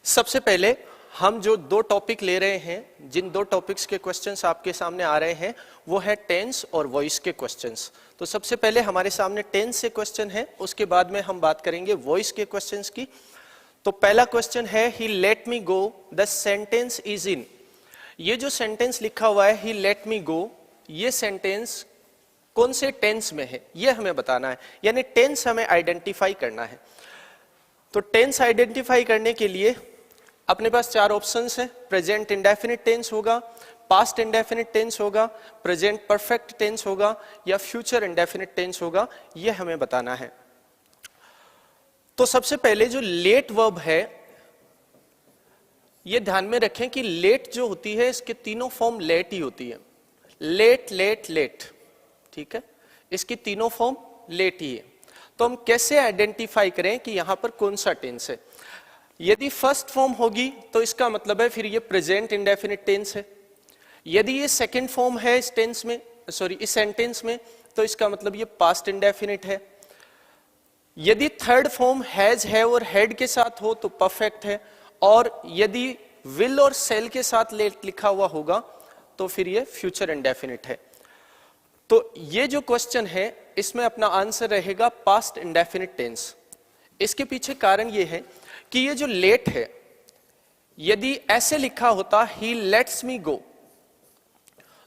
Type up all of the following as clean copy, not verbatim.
सबसे पहले हम जो दो टॉपिक ले रहे हैं, जिन दो टॉपिक्स के क्वेश्चंस आपके सामने आ रहे हैं वो है टेंस और वॉइस के क्वेश्चंस। तो सबसे पहले हमारे सामने टेंस से क्वेश्चन है, उसके बाद में हम बात करेंगे वॉइस के क्वेश्चंस की। तो पहला क्वेश्चन है he let me go the sentence is in. ये जो सेंटेंस लिखा हुआ है ही लेट मी गो, ये सेंटेंस कौन से टेंस में है ये हमें बताना है, यानी टेंस हमें आइडेंटिफाई करना है। तो टेंस आइडेंटिफाई करने के लिए अपने पास चार ऑप्शंस हैं। प्रेजेंट इंडेफिनिट टेंस होगा, पास्ट इंडेफिनिट टेंस होगा, प्रेजेंट परफेक्ट टेंस होगा या फ्यूचर इंडेफिनिट टेंस होगा, ये हमें बताना है। तो सबसे पहले जो लेट वर्ब है, ये ध्यान में रखें कि लेट जो होती है इसके तीनों फॉर्म लेट ही होती है। लेट लेट लेट, ठीक है, इसकी तीनों फॉर्म लेट ही है। तो हम कैसे आइडेंटिफाई करें कि यहां पर कौन सा टेंस है? यदि फर्स्ट फॉर्म होगी तो इसका मतलब है फिर ये प्रेजेंट इंडेफिनिट टेंस है। यदि ये सेकंड फॉर्म है इस टेंस में, इस सेंटेंस में, तो इसका मतलब ये पास्ट इंडेफिनिट है। यदि थर्ड फॉर्म हैज है और हेड के साथ हो तो परफेक्ट है, और यदि विल और सेल के साथ लेट लिखा हुआ होगा तो फिर ये फ्यूचर इंडेफिनिट है। तो ये जो क्वेश्चन है इसमें अपना आंसर रहेगा पास्ट इंडेफिनिट टेंस। इसके पीछे कारण ये है कि ये जो लेट है, यदि ऐसे लिखा होता ही लेट्स मी गो,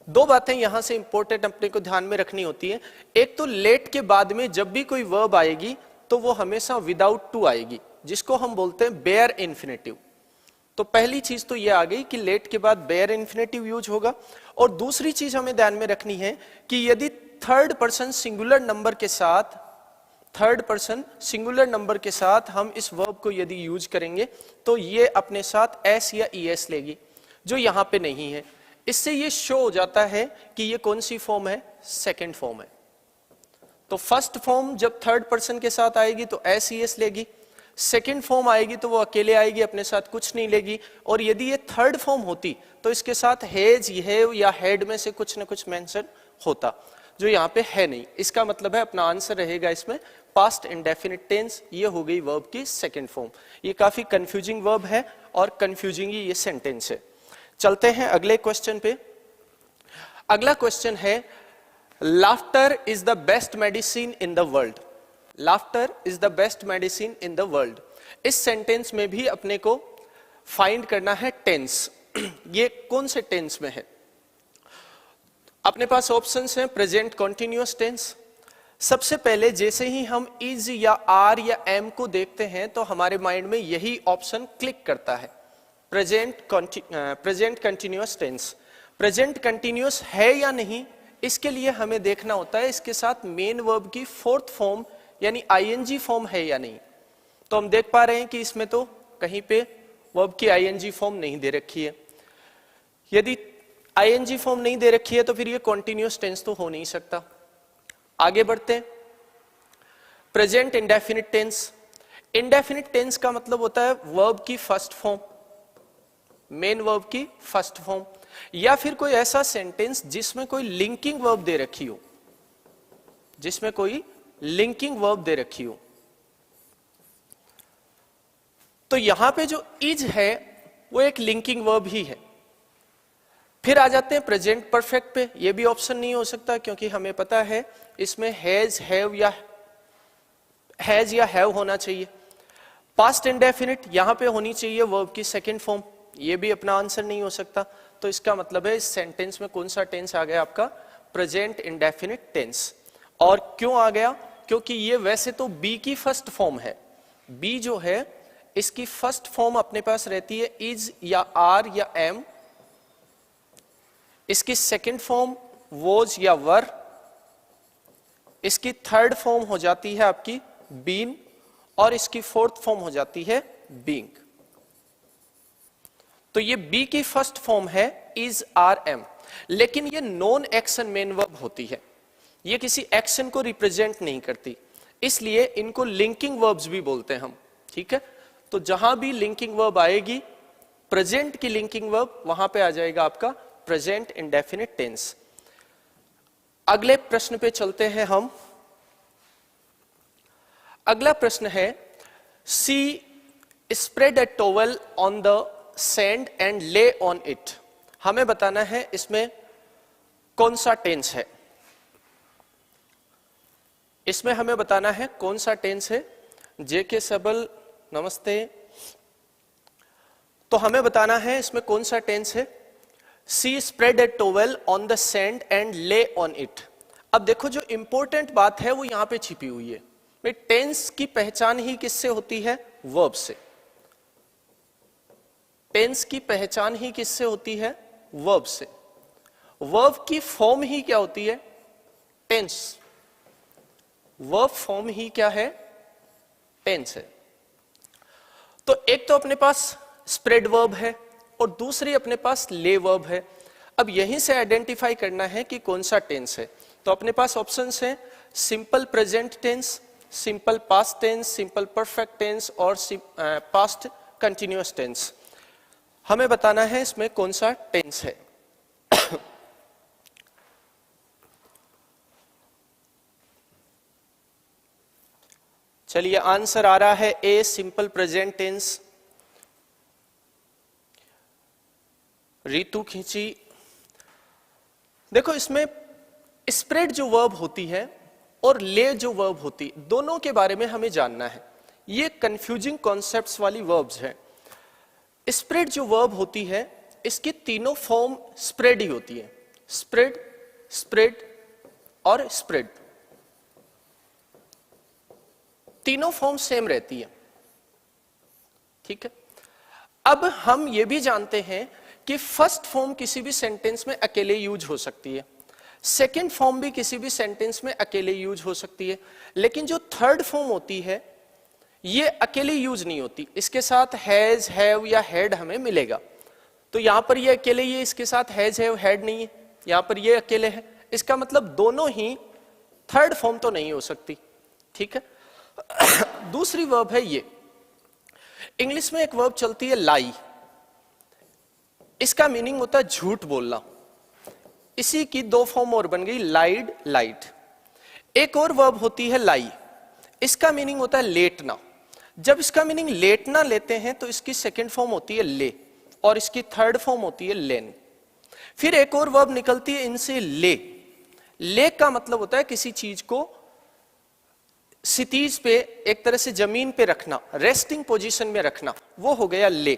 दो बातें यहां से इंपॉर्टेंट अपने को ध्यान में रखनी होती है। एक तो लेट के बाद में जब भी कोई वर्ब आएगी तो वो हमेशा विदाउट टू आएगी, जिसको हम बोलते हैं बेयर इन्फिनेटिव। तो पहली चीज तो ये आ गई कि लेट के बाद बेयर इन्फिनेटिव यूज होगा। और दूसरी चीज हमें ध्यान में रखनी है कि यदि थर्ड पर्सन सिंगुलर नंबर के साथ हम इस वर्ब को यदि यूज करेंगे तो ये अपने साथ एस या ईएस लेगी, जो यहां पे नहीं है। इससे ये शो हो जाता है कि ये कौन सी फॉर्म है, सेकंड फॉर्म है। तो फर्स्ट फॉर्म जब थर्ड पर्सन के साथ आएगी तो एस ईएस लेगी, सेकेंड फॉर्म आएगी तो वो अकेले आएगी, अपने साथ कुछ नहीं लेगी। और यदि ये थर्ड फॉर्म होती तो इसके साथ हैज, हैव या हेड में से कुछ ना कुछ मेंशन होता, जो यहाँ पे है नहीं। इसका मतलब है अपना आंसर रहेगा इसमें पास्ट इंडेफिनिट टेंस। ये हो गई वर्ब की सेकेंड फॉर्म। ये काफी कंफ्यूजिंग वर्ब है और कंफ्यूजिंग ही ये सेंटेंस है। चलते हैं अगले क्वेश्चन पे। अगला क्वेश्चन है laughter is the best medicine in the world. Laughter is the best medicine in the world. इस सेंटेंस में भी अपने को फाइंड करना है टेंस। ये कौन से टेंस में है? अपने पास ऑप्शंस हैं प्रेजेंट कॉन्टिन्यूअस टेंस। सबसे पहले जैसे ही हम इज या आर या एम को देखते हैं तो हमारे माइंड में यही ऑप्शन क्लिक करता है, present continuous tense. Present continuous है या नहीं, इसके लिए हमें देखना होता है इसके साथ मेन वर्ब की फोर्थ फॉर्म यानी आईएनजी फॉर्म है या नहीं। तो हम देख पा रहे हैं कि इसमें तो कहीं पे वर्ब की आईएनजी फॉर्म नहीं दे रखी है। यदि आईएनजी फॉर्म नहीं दे रखी है तो फिर ये कॉन्टिन्यूअस टेंस तो हो नहीं सकता। आगे बढ़ते हैं। Present indefinite tense. Indefinite tense का मतलब होता है वर्ब की फर्स्ट फॉर्म, मेन वर्ब की फर्स्ट फॉर्म, या फिर कोई ऐसा सेंटेंस जिसमें कोई लिंकिंग वर्ब दे रखी हो, जिसमें कोई लिंकिंग वर्ब दे रखी हो। तो यहां पे जो इज है वो एक लिंकिंग वर्ब ही है। फिर आ जाते हैं प्रेजेंट परफेक्ट पे। ये भी ऑप्शन नहीं हो सकता क्योंकि हमें पता है इसमें हैज, हैव या हैव होना चाहिए। पास्ट इंडेफिनिट यहां पे होनी चाहिए वर्ब की सेकंड फॉर्म, ये भी अपना आंसर नहीं हो सकता। तो इसका मतलब है इस सेंटेंस में कौन सा टेंस आ गया आपका, प्रेजेंट इंडेफिनिट टेंस। और क्यों आ गया? क्योंकि ये वैसे तो बी की फर्स्ट फॉर्म है। बी जो है इसकी फर्स्ट फॉर्म अपने पास रहती है इज या आर या एम, इसकी सेकंड फॉर्म वॉज या वर, इसकी थर्ड फॉर्म हो जाती है आपकी बीन, और इसकी फोर्थ फॉर्म हो जाती है बीइंग। तो ये बी की फर्स्ट फॉर्म है इज आर एम, लेकिन ये नॉन एक्शन मेन वर्ब होती है, ये किसी एक्शन को रिप्रेजेंट नहीं करती, इसलिए इनको लिंकिंग वर्ब्स भी बोलते हैं हम। ठीक है, तो जहां भी लिंकिंग वर्ब आएगी, प्रेजेंट की लिंकिंग वर्ब, वहां पे आ जाएगा आपका प्रेजेंट इंडेफिनिट टेंस। अगले प्रश्न पे चलते हैं हम। अगला प्रश्न है she spread a towel on the sand and lay on it. हमें बताना है इसमें कौन सा टेंस है, इसमें हमें बताना है कौन सा टेंस है। जेके सबल नमस्ते। तो हमें बताना है इसमें कौन सा टेंस है। She spread a towel on the sand and lay on it. अब देखो जो इंपॉर्टेंट बात है वो यहां पे छिपी हुई है। टेंस की पहचान ही किससे होती है, वर्ब से। टेंस की पहचान ही किससे होती है, वर्ब से। वर्ब की फॉर्म ही क्या होती है, टेंस। वर्ब फॉर्म ही क्या है, टेंस है। तो एक तो अपने पास स्प्रेड वर्ब है और दूसरी अपने पास ले वर्ब है। अब यहीं से आइडेंटिफाई करना है कि कौन सा टेंस है। तो अपने पास ऑप्शंस हैं simple present tense, simple past tense, simple perfect tense और पास्ट कंटिन्यूअस टेंस। हमें बताना है इसमें कौन सा टेंस है। चलिए आंसर आ रहा है ए, सिंपल प्रेजेंट टेंस। रीतु खींची। देखो इसमें स्प्रेड जो वर्ब होती है और ले जो वर्ब होती, दोनों के बारे में हमें जानना है। ये कंफ्यूजिंग कॉन्सेप्ट्स वाली वर्ब्स हैं। स्प्रेड जो वर्ब होती है इसकी तीनों फॉर्म स्प्रेड ही होती है, स्प्रेड, स्प्रेड और स्प्रेड। तीनों फॉर्म सेम रहती है, ठीक है। अब हम ये भी जानते हैं कि फर्स्ट फॉर्म किसी भी सेंटेंस में अकेले यूज हो सकती है, सेकंड फॉर्म भी किसी भी सेंटेंस में अकेले यूज हो सकती है, लेकिन जो थर्ड फॉर्म होती है ये अकेले यूज नहीं होती, इसके साथ हैज, हैव या हैड हमें मिलेगा। तो यहां पर ये अकेले, ये इसके साथ हैज, हैव, हैड नहीं है, यहां पर ये अकेले है। इसका मतलब दोनों ही थर्ड फॉर्म तो नहीं हो सकती, ठीक है। दूसरी वर्ब है ये। इंग्लिश में एक वर्ब चलती है लाई। इसका मीनिंग होता है झूठ बोलना। इसी की दो फॉर्म और बन गई, लाइड, लाइट। एक और वर्ब होती है लाई। इसका मीनिंग होता है लेटना। जब इसका मीनिंग लेटना लेते हैं तो इसकी सेकंड फॉर्म होती है ले और इसकी थर्ड फॉर्म होती है लेन। फिर एक और वर्ब निकलती है इनसे ले। ले का मतलब होता है किसी चीज को क्षितिज पे, एक तरह से जमीन पे रखना, रेस्टिंग पोजीशन में रखना, वो हो गया ले।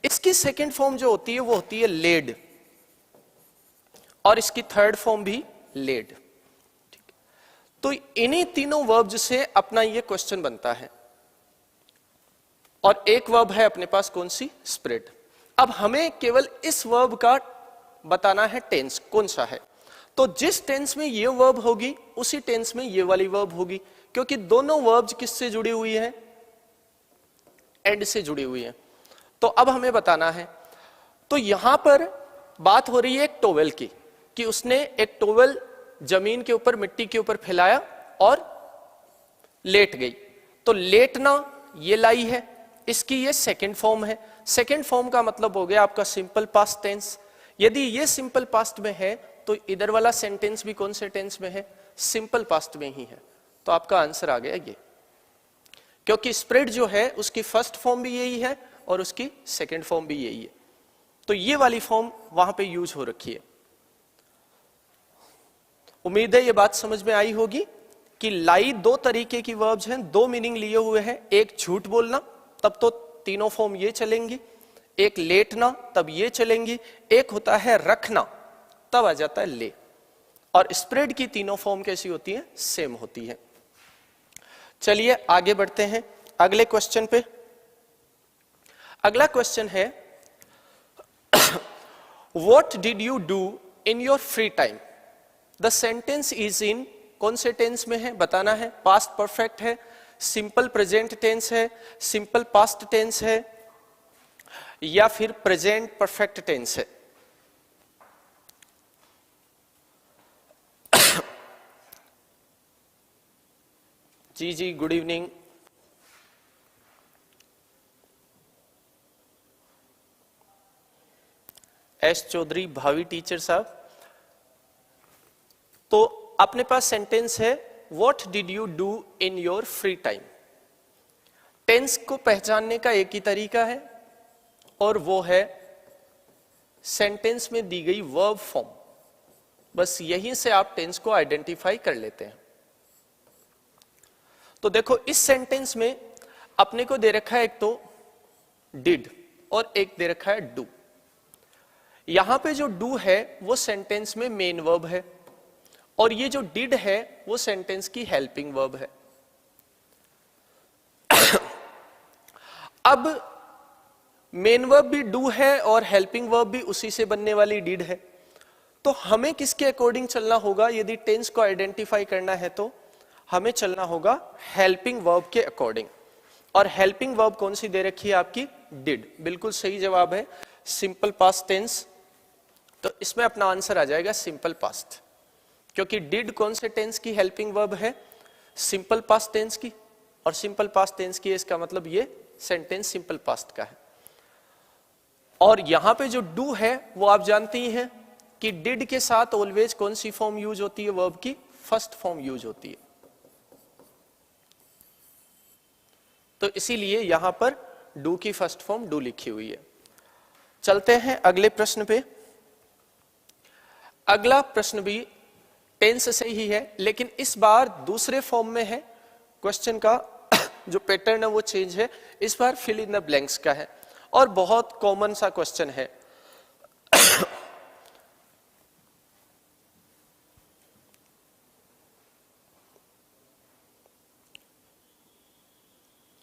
इसकी सेकंड फॉर्म जो होती है वो होती है लेड और इसकी थर्ड फॉर्म भी लेड। तो इन्हीं तीनों वर्ब्स से अपना ये क्वेश्चन बनता है। और एक वर्ब है अपने पास कौन सी, स्प्रेड। अब हमें केवल इस वर्ब का बताना है टेंस कौन सा है। तो जिस टेंस में ये वर्ब होगी उसी टेंस में ये वाली वर्ब होगी, क्योंकि दोनों वर्ब्स किससे जुड़ी हुई है, एंड से जुड़ी हुई है। तो अब हमें बताना है, तो यहां पर बात हो रही है एक टॉवेल की, कि उसने एक टॉवेल जमीन के ऊपर, मिट्टी के ऊपर फैलाया और लेट गई। तो लेटना ये लाई है, इसकी ये सेकंड फॉर्म है। सेकंड फॉर्म का मतलब हो गया आपका सिंपल पास्ट टेंस। यदि ये सिंपल पास्ट में है तो इधर वाला सेंटेंस भी कौन से टेंस में है, सिंपल पास्ट में ही है। तो आपका आंसर आ गया ये, क्योंकि स्प्रेड जो है उसकी फर्स्ट फॉर्म भी यही है और उसकी सेकंड फॉर्म भी यही है। तो ये वाली फॉर्म वहां पे यूज हो रखी है। उम्मीद है ये बात समझ में आई होगी कि लाई दो तरीके की वर्ब्स हैं, दो मीनिंग लिए हुए हैं। एक झूठ बोलना, तब तो तीनों फॉर्म ये चलेंगी। एक लेटना, तब ये चलेंगी। एक होता है रखना, तब आ जाता है ले। और स्प्रेड की तीनों फॉर्म कैसी होती है, सेम होती है। चलिए आगे बढ़ते हैं अगले क्वेश्चन पे। अगला क्वेश्चन है what did you do in your free time. The sentence is in, कौन से टेंस में है बताना है। पास्ट परफेक्ट है, सिंपल प्रेजेंट टेंस है, सिंपल पास्ट टेंस है, या फिर प्रेजेंट परफेक्ट टेंस है। जी जी, गुड इवनिंग। एस चौधरी, भावी टीचर साहब। तो अपने पास सेंटेंस है what did you do in your free time. Tense को पहचानने का एक ही तरीका है और वो है सेंटेंस में दी गई वर्ब फॉर्म। बस यहीं से आप टेंस को आइडेंटिफाई कर लेते हैं। तो देखो इस सेंटेंस में अपने को दे रखा है एक तो डिड और एक दे रखा है डू। यहां पे जो डू है वो सेंटेंस में मेन वर्ब है और ये जो डिड है वो सेंटेंस की हेल्पिंग वर्ब है। अब मेन वर्ब भी डू है और हेल्पिंग वर्ब भी उसी से बनने वाली डिड है। तो हमें किसके अकॉर्डिंग चलना होगा? यदि टेंस को आइडेंटिफाई करना है तो हमें चलना होगा हेल्पिंग वर्ब के अकॉर्डिंग। और हेल्पिंग वर्ब कौन सी दे रखी है आपकी? डिड। बिल्कुल सही जवाब है, सिंपल पास्ट टेंस। तो इसमें अपना आंसर आ जाएगा सिंपल पास्ट, क्योंकि डिड कौन से टेंस की हेल्पिंग वर्ब है? सिंपल पास्ट टेंस की। और सिंपल पास्ट टेंस की, इसका मतलब ये सेंटेंस सिंपल पास्ट का है। और यहां पे जो डू है वो आप जानते ही हैं कि डिड के साथ ऑलवेज कौन सी फॉर्म यूज होती है? वर्ब की फर्स्ट फॉर्म यूज होती है। तो इसीलिए यहां पर डू की फर्स्ट फॉर्म डू लिखी हुई है। चलते हैं अगले प्रश्न पे। अगला प्रश्न भी टेंस से ही है, लेकिन इस बार दूसरे फॉर्म में है। क्वेश्चन का जो पैटर्न है वो चेंज है, इस बार फिल इन द ब्लैंक्स का है और बहुत कॉमन सा क्वेश्चन है।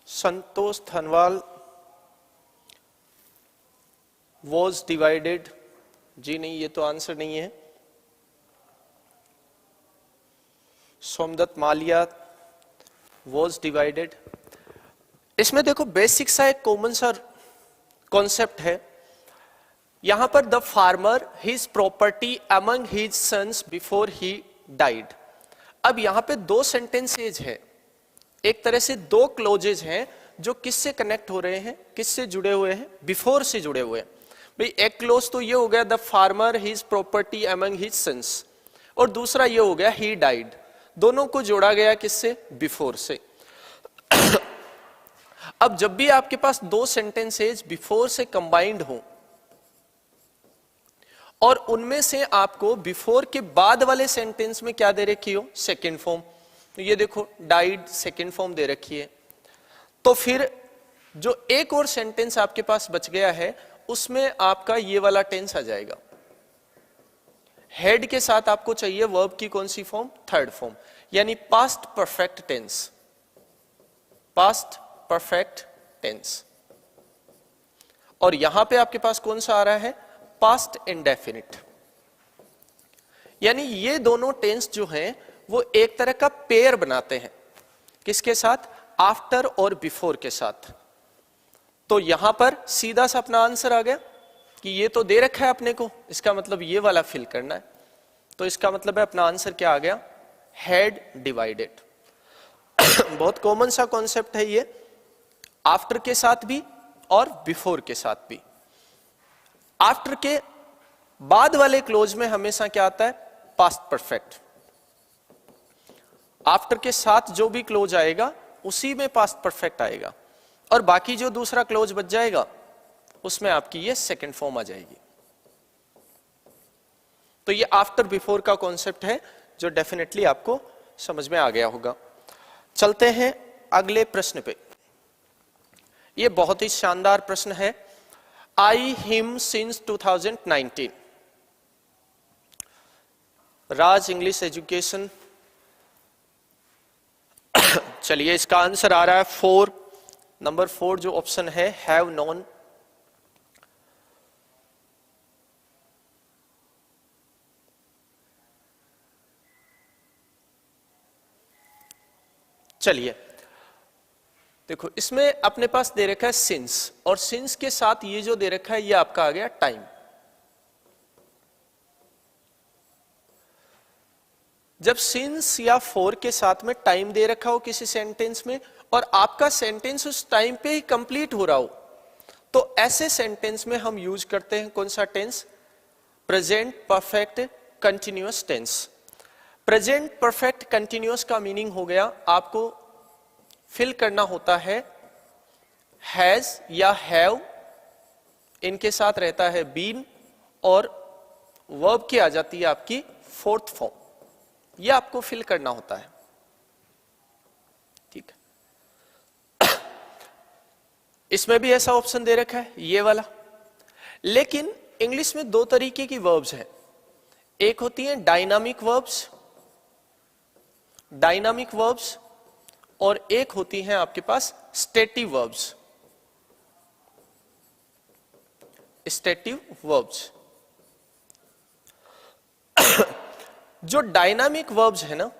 संतोष धनवाल वॉज डिवाइडेड, जी नहीं, ये तो आंसर नहीं है। सोमदत्त मालिया वॉज डिवाइडेड। इसमें देखो बेसिक सा एक कॉमन सा कॉन्सेप्ट है। यहां पर the farmer his property among his sons before he died. अब यहां पे दो सेंटेंसेज है, एक तरह से दो क्लोजेज हैं जो किससे कनेक्ट हो रहे हैं? किससे जुड़े हुए हैं? बिफोर से जुड़े हुए हैं। भाई एक क्लोज तो ये हो गया the farmer his property among his sons, और दूसरा ये हो गया ही डाइड। दोनों को जोड़ा गया किससे? बिफोर से। अब जब भी आपके पास दो सेंटेंसेज बिफोर से कंबाइंड हो और उनमें से आपको बिफोर के बाद वाले सेंटेंस में क्या दे रखी हो? Second form. तो ये देखो डाइड सेकेंड फॉर्म दे रखी है। तो फिर जो एक और सेंटेंस आपके पास बच गया है उसमें आपका ये वाला टेंस आ जाएगा। हेड के साथ आपको चाहिए वर्ब की कौन सी फॉर्म? थर्ड फॉर्म, यानी past perfect tense. Past perfect tense. और यहां पे आपके पास कौन सा आ रहा है? Past indefinite. यानी ये दोनों टेंस जो हैं वो एक तरह का पेयर बनाते हैं। किसके साथ? आफ्टर और बिफोर के साथ। तो यहां पर सीधा सा अपना आंसर आ गया कि ये तो दे रखा है अपने को, इसका मतलब ये वाला फिल करना है। तो इसका मतलब है अपना आंसर क्या आ गया? Head divided. बहुत कॉमन सा कॉन्सेप्ट है ये, आफ्टर के साथ भी और बिफोर के साथ भी। आफ्टर के बाद वाले क्लोज में हमेशा क्या आता है? Past perfect. आफ्टर के साथ जो भी क्लोज आएगा उसी में पास्ट परफेक्ट आएगा, और बाकी जो दूसरा क्लोज बच जाएगा उसमें आपकी ये सेकंड फॉर्म आ जाएगी। तो ये आफ्टर बिफोर का कॉन्सेप्ट है जो डेफिनेटली आपको समझ में आ गया होगा। चलते हैं अगले प्रश्न पे। ये बहुत ही शानदार प्रश्न है। आई हिम सिंस 2019। राज इंग्लिश एजुकेशन। चलिए इसका आंसर आ रहा है 4, नंबर 4 जो ऑप्शन है, हैव नॉन। चलिए देखो इसमें अपने पास दे रखा है सिंस, और सिंस के साथ ये जो दे रखा है ये आपका आ गया टाइम। जब सिंस या फॉर के साथ में टाइम दे रखा हो किसी सेंटेंस में और आपका सेंटेंस उस टाइम पे ही कंप्लीट हो रहा हो, तो ऐसे सेंटेंस में हम यूज करते हैं कौन सा tense? Present perfect continuous tense. Present perfect continuous का मीनिंग हो गया आपको फिल करना होता है हैज या हैव, इनके साथ रहता है बीन, और वर्ब की आ जाती है आपकी फोर्थ फॉर्म। ये आपको फिल करना होता है, ठीक है। इसमें भी ऐसा ऑप्शन दे रखा है, ये वाला। लेकिन इंग्लिश में दो तरीके की वर्ब्स हैं, एक होती है डायनामिक वर्ब्स, और एक होती है आपके पास स्टेटिव वर्ब्स, जो डायनामिक वर्ब्स है ना,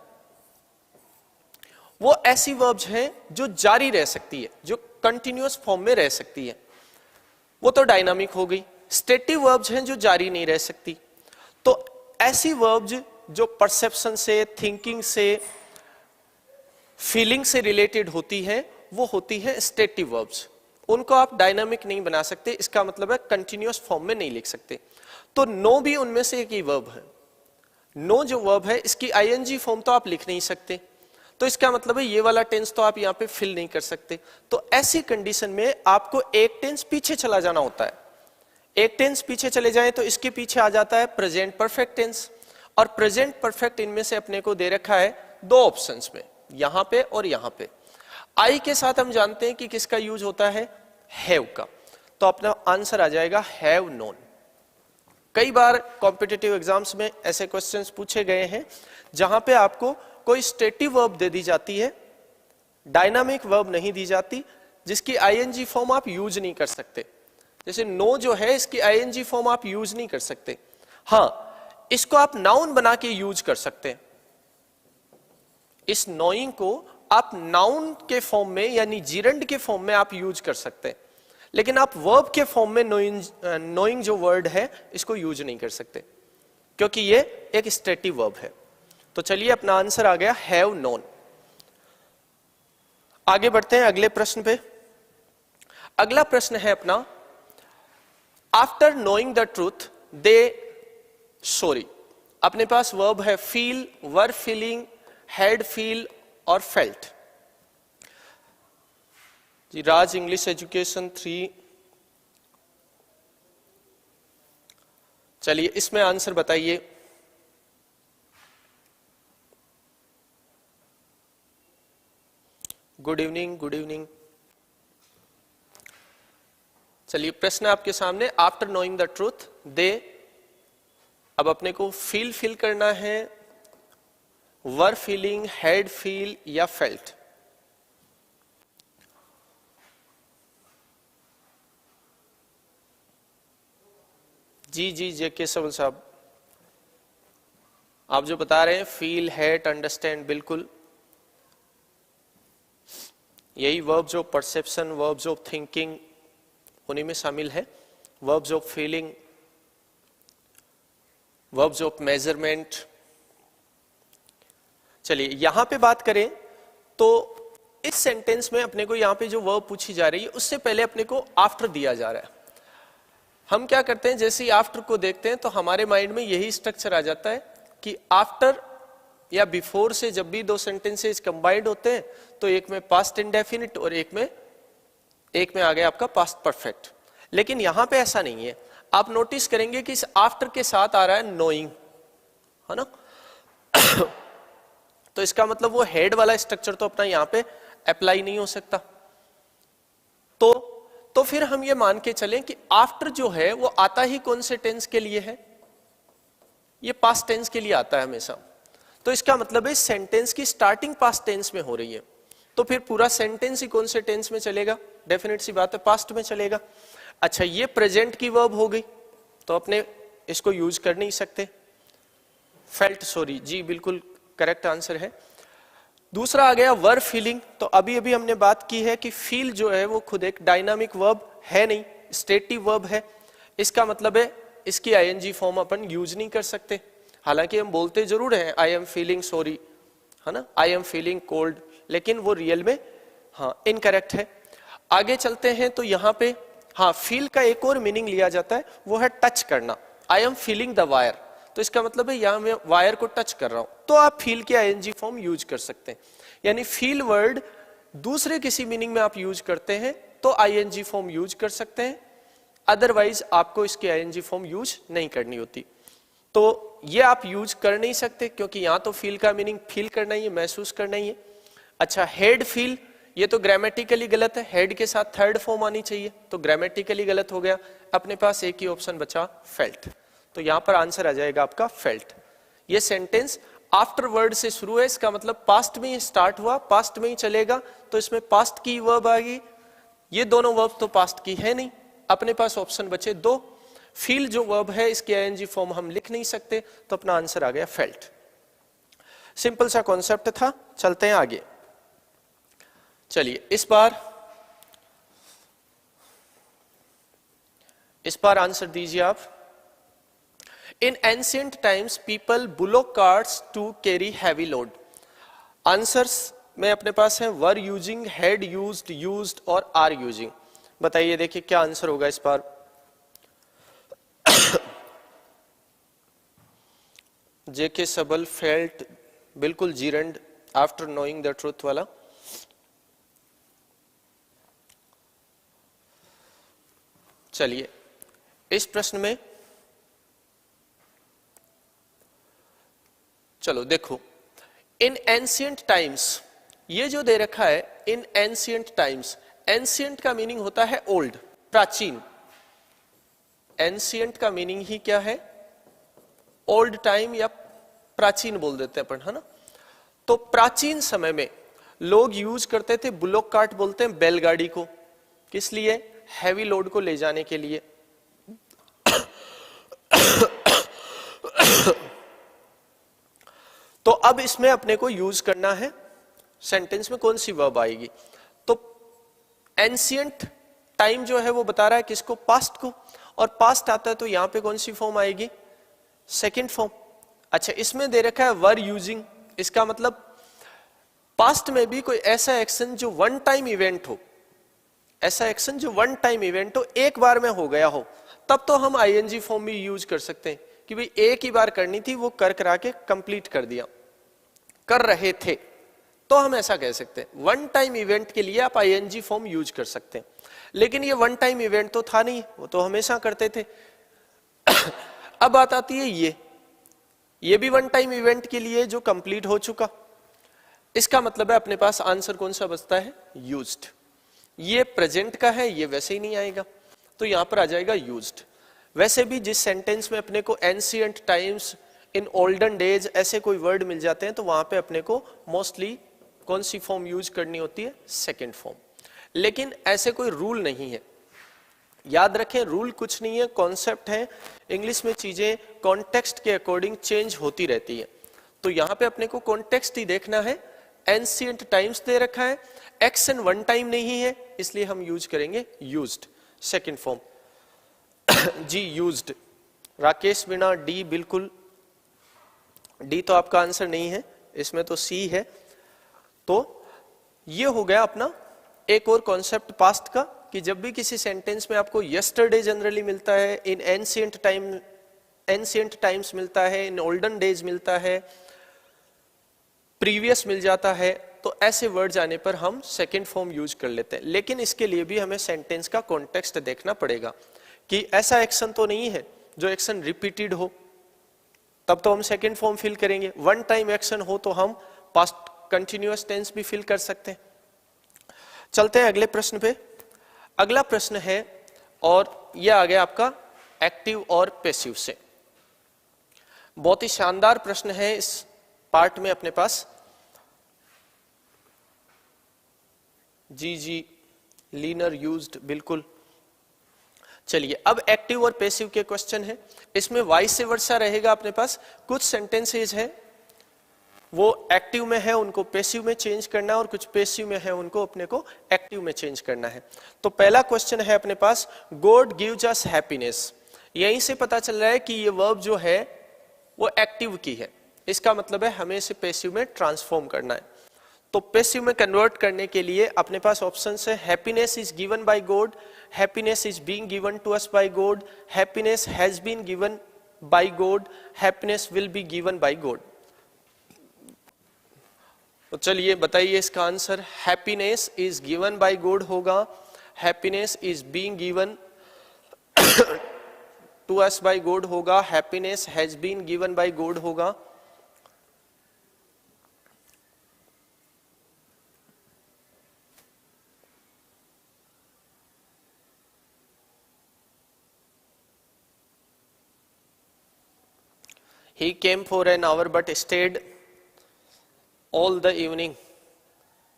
वो ऐसी वर्ब्स हैं जो जारी रह सकती है, जो कंटिन्यूअस फॉर्म में रह सकती है, वो तो डायनामिक हो गई। स्टेटिव वर्ब्स हैं जो जारी नहीं रह सकती। तो ऐसी वर्ब्स जो परसेप्शन से, थिंकिंग से, फीलिंग से रिलेटेड होती है, वो होती है स्टेटिव वर्ब्स। उनको आप डायनामिक नहीं बना सकते, इसका मतलब है कंटिन्यूअस फॉर्म में नहीं लिख सकते। तो नो भी उनमें से एक ही वर्ब है। नो जो वर्ब है, इसकी आईएनजी फॉर्म तो आप लिख नहीं सकते, तो इसका मतलब है ये वाला टेंस तो आप यहां पे फिल नहीं कर सकते। तो ऐसी कंडीशन में आपको एक टेंस पीछे चला जाना होता है। एक टेंस पीछे चले जाए तो इसके पीछे आ जाता है प्रेजेंट परफेक्ट टेंस, और प्रेजेंट परफेक्ट इनमें से अपने को दे रखा है दो ऑप्शंस में, यहां पे और यहां पे। आई के साथ हम जानते हैं कि किसका यूज होता है, हैव का, तो अपना आंसर आ जाएगा हैव नोन। कई बार कॉम्पिटिटिव एग्जाम्स में ऐसे क्वेश्चंस पूछे गए हैं जहां पे आपको कोई स्टेटिव वर्ब दे दी जाती है, डायनामिक वर्ब नहीं दी जाती, जिसकी आईएनजी फॉर्म आप यूज नहीं कर सकते। जैसे नो जो है, इसकी आईएनजी फॉर्म आप यूज नहीं कर सकते। हां, इसको आप नाउन बना के यूज कर सकते हैं। इस नोइंग को आप नाउन के फॉर्म में यानी जीरंड के फॉर्म में आप यूज कर सकते हैं, लेकिन आप वर्ब के फॉर्म में नोइंग जो वर्ड है इसको यूज नहीं कर सकते, क्योंकि ये एक स्टेटिव वर्ब है। तो चलिए, अपना आंसर आ गया हैव नोन। आगे बढ़ते हैं अगले प्रश्न पे। अगला प्रश्न है अपना, after knowing the truth they sorry. अपने पास वर्ब है feel, were feeling, had feel और फेल्ट। जी राज इंग्लिश एजुकेशन 3। चलिए, इसमें आंसर बताइए। Good evening, good evening. चलिए, प्रश्न आपके सामने, after knowing the truth they, अब अपने को फील करना है, वर फीलिंग, हैड फील या फेल्ट। जी जी जे केशव साहब, आप जो बता रहे हैं फील, हैड, अंडरस्टैंड, बिल्कुल यही verbs of perception, verbs of thinking उन्हीं में शामिल है। Verbs of feeling, verbs of measurement. चलिए, यहां पे बात करें तो इस सेंटेंस में अपने को यहां पे जो वर्ब पूछी जा रही है उससे पहले अपने को आफ्टर दिया जा रहा है। हम क्या करते हैं, जैसे ही आफ्टर को देखते हैं तो हमारे माइंड में यही स्ट्रक्चर आ जाता है कि आफ्टर या बिफोर से जब भी दो सेंटेंसेस कंबाइंड होते हैं तो एक में पास्ट इंडेफिनिट और एक में आ गया आपका पास्ट परफेक्ट। लेकिन यहां पे ऐसा नहीं है। आप नोटिस करेंगे कि इस आफ्टर के साथ आ रहा है नोइंग, है ना। तो इसका मतलब वो हेड वाला स्ट्रक्चर तो अपना यहां पे अप्लाई नहीं हो सकता। तो फिर हम ये मान के चलें कि आफ्टर जो है वो आता ही कौन से टेंस के लिए है, ये पास्ट टेंस के लिए आता है हमेशा। तो इसका मतलब है सेंटेंस की स्टार्टिंग पास्ट टेंस में हो रही है, तो फिर पूरा सेंटेंस ही कौन से टेंस में चलेगा, डेफिनेट सी बात है पास्ट में चलेगा। अच्छा, ये प्रेजेंट की वर्ब हो गई तो अपने इसको यूज कर नहीं सकते। फेल्ट सॉरी, जी बिल्कुल करेक्ट आंसर है। दूसरा आ गया वर फीलिंग। तो अभी अभी हमने बात की है कि फील जो है वो खुद एक डायनामिक वर्ब है नहीं, स्टेटिव वर्ब है। इसका मतलब है इसकी आईएनजी फॉर्म अपन यूज नहीं कर सकते। हालांकि हम बोलते जरूर हैं आई एम फीलिंग सॉरी, है ना, आई एम फीलिंग कोल्ड, लेकिन वो रियल में हाँ इनकरेक्ट है। आगे चलते हैं तो यहाँ पे हाँ फील का एक और मीनिंग लिया जाता है, वो है टच करना। I am feeling the wire, तो इसका मतलब है यहां मैं वायर को टच कर रहा हूं, तो आप फील के आईएनजी फॉर्म यूज कर सकते हैं। यानी फील वर्ड दूसरे किसी मीनिंग में आप यूज करते हैं तो आईएनजी फॉर्म यूज कर सकते हैं, अदरवाइज आपको इसकी आईएनजी फॉर्म यूज नहीं करनी होती। तो ये आप यूज कर नहीं सकते क्योंकि यहां तो फील का मीनिंग फील करना ही है, महसूस करना ही है। अच्छा, हेड फील, ये तो ग्रामेटिकली गलत है, हेड के साथ थर्ड फॉर्म आनी चाहिए, तो ग्रामेटिकली गलत हो गया। अपने पास एक ही ऑप्शन बचा, फेल्ट, तो यहां पर आंसर आ जाएगा आपका फेल्ट। ये सेंटेंस आफ्टर वर्ड से शुरू है, इसका मतलब पास्ट में ही स्टार्ट हुआ, पास्ट में ही चलेगा, तो इसमें पास्ट की वर्ब आ गई। ये दोनों वर्ब तो पास्ट की है नहीं, अपने पास ऑप्शन बचे दो। फील जो वर्ब है इसकी आईएनजी फॉर्म हम लिख नहीं सकते, तो अपना आंसर आ गया फेल्ट। सिंपल सा कॉन्सेप्ट था, चलते हैं आगे। चलिए इस बार आंसर दीजिए आप। In ancient times people bullock carts to carry heavy load. आंसर्स में अपने पास है were using, had used, used और आर यूजिंग। बताइए, देखिए क्या आंसर होगा इस बार। जेके सबल फेल्ट बिल्कुल gerund after knowing the truth वाला। चलिए इस प्रश्न में चलो देखो, इन एंशिएंट टाइम्स, ये जो दे रखा है इन एंशिएंट टाइम्स, एंशिएंट का मीनिंग होता है ओल्ड, प्राचीन। एंशिएंट का मीनिंग ही क्या है? ओल्ड टाइम या प्राचीन बोल देते हैं अपन, है ना। तो प्राचीन समय में लोग यूज करते थे बुलोक कार्ट, बोलते हैं बैलगाड़ी को, किस लिए? हैवी लोड को ले जाने के लिए। तो अब इसमें अपने को यूज करना है, सेंटेंस में कौन सी वर्ब आएगी? तो एंशिएंट टाइम जो है वो बता रहा है किसको? पास्ट को, और पास्ट आता है तो यहां पे कौन सी फॉर्म आएगी? Second form. अच्छा, इसमें दे रखा है वर यूजिंग, इसका मतलब पास्ट में भी कोई ऐसा एक्शन जो वन टाइम इवेंट हो, ऐसा एक्शन जो वन टाइम इवेंट हो, एक बार में हो गया हो, तब तो हम आईएनजी फॉर्म भी यूज कर सकते हैं कि भाई एक ही बार करनी थी, वो कर करा के कंप्लीट कर दिया, कर रहे थे, तो हम ऐसा कह सकते हैं। वन टाइम इवेंट के लिए आप आईएनजी फॉर्म यूज कर सकते हैं, लेकिन ये वन टाइम इवेंट तो था नहीं, वो तो हमेशा करते थे। अब बात आती है ये भी वन टाइम इवेंट के लिए जो कंप्लीट हो चुका, इसका मतलब है अपने पास आंसर कौन सा बचता है? यूज्ड। ये प्रेजेंट का है, ये वैसे ही नहीं आएगा, तो यहां पर आ जाएगा यूज्ड। वैसे भी जिस सेंटेंस में अपने को ancient times, in olden days ऐसे कोई वर्ड मिल जाते हैं, तो वहां पे अपने को मोस्टली कौन सी फॉर्म यूज करनी होती है? Second form. लेकिन ऐसे कोई रूल नहीं है, याद रखें, रूल कुछ नहीं है, कॉन्सेप्ट है। इंग्लिश में चीजें कॉन्टेक्स्ट के अकॉर्डिंग चेंज होती रहती है, तो यहां पे अपने को कॉन्टेक्स्ट ही देखना है। एंशिएंट टाइम्स दे रखा है, एक्शन वन टाइम नहीं है, इसलिए हम यूज करेंगे यूज्ड, सेकंड फॉर्म। जी यूज्ड। राकेश बिना डी, बिल्कुल डी तो आपका आंसर नहीं है, इसमें तो सी है। तो ये हो गया अपना एक और कॉन्सेप्ट पास्ट का, कि जब भी किसी सेंटेंस में आपको यस्टरडे जनरली मिलता है, इन एंशिएंट टाइम्स मिलता है, इन ओल्डन डेज मिलता है, प्रीवियस मिल जाता है, तो ऐसे वर्ड आने पर हम सेकंड फॉर्म यूज कर लेते हैं। लेकिन इसके लिए भी हमें सेंटेंस का कॉन्टेक्स्ट देखना पड़ेगा कि ऐसा एक्शन तो नहीं है जो एक्शन रिपीटेड हो, तब तो हम सेकंड फॉर्म फिल करेंगे। वन टाइम एक्शन हो तो हम पास्ट कंटिन्यूअस टेंस भी फिल कर सकते हैं। चलते हैं अगले प्रश्न पे। अगला प्रश्न है, और यह आ गया आपका एक्टिव और पैसिव से। बहुत ही शानदार प्रश्न है इस पार्ट में अपने पास। जी लीनर यूज्ड, बिल्कुल। चलिए अब एक्टिव और पैसिव के क्वेश्चन है। इसमें वाइस वर्सा रहेगा अपने पास। कुछ सेंटेंसेज है वो एक्टिव में है, उनको पैसिव में चेंज करना है, और कुछ पैसिव में है, उनको अपने को एक्टिव में चेंज करना है। तो पहला क्वेश्चन है अपने पास, गॉड गिव्स अस हैप्पीनेस। यहीं से पता चल रहा है कि ये वर्ब जो है वो एक्टिव की है, इसका मतलब है हमें इसे पैसिव में ट्रांसफॉर्म करना है। तो पैसिव में कन्वर्ट करने के लिए अपने पास ऑप्शन है, happiness is given by God, happiness is being given to us by God, happiness has been given by God, happiness will be given by God. तो चलिए बताइए इसका answer. Happiness is given by God होगा, happiness is being given to us by God होगा, happiness has been given by God होगा। He came for an hour but stayed all the evening।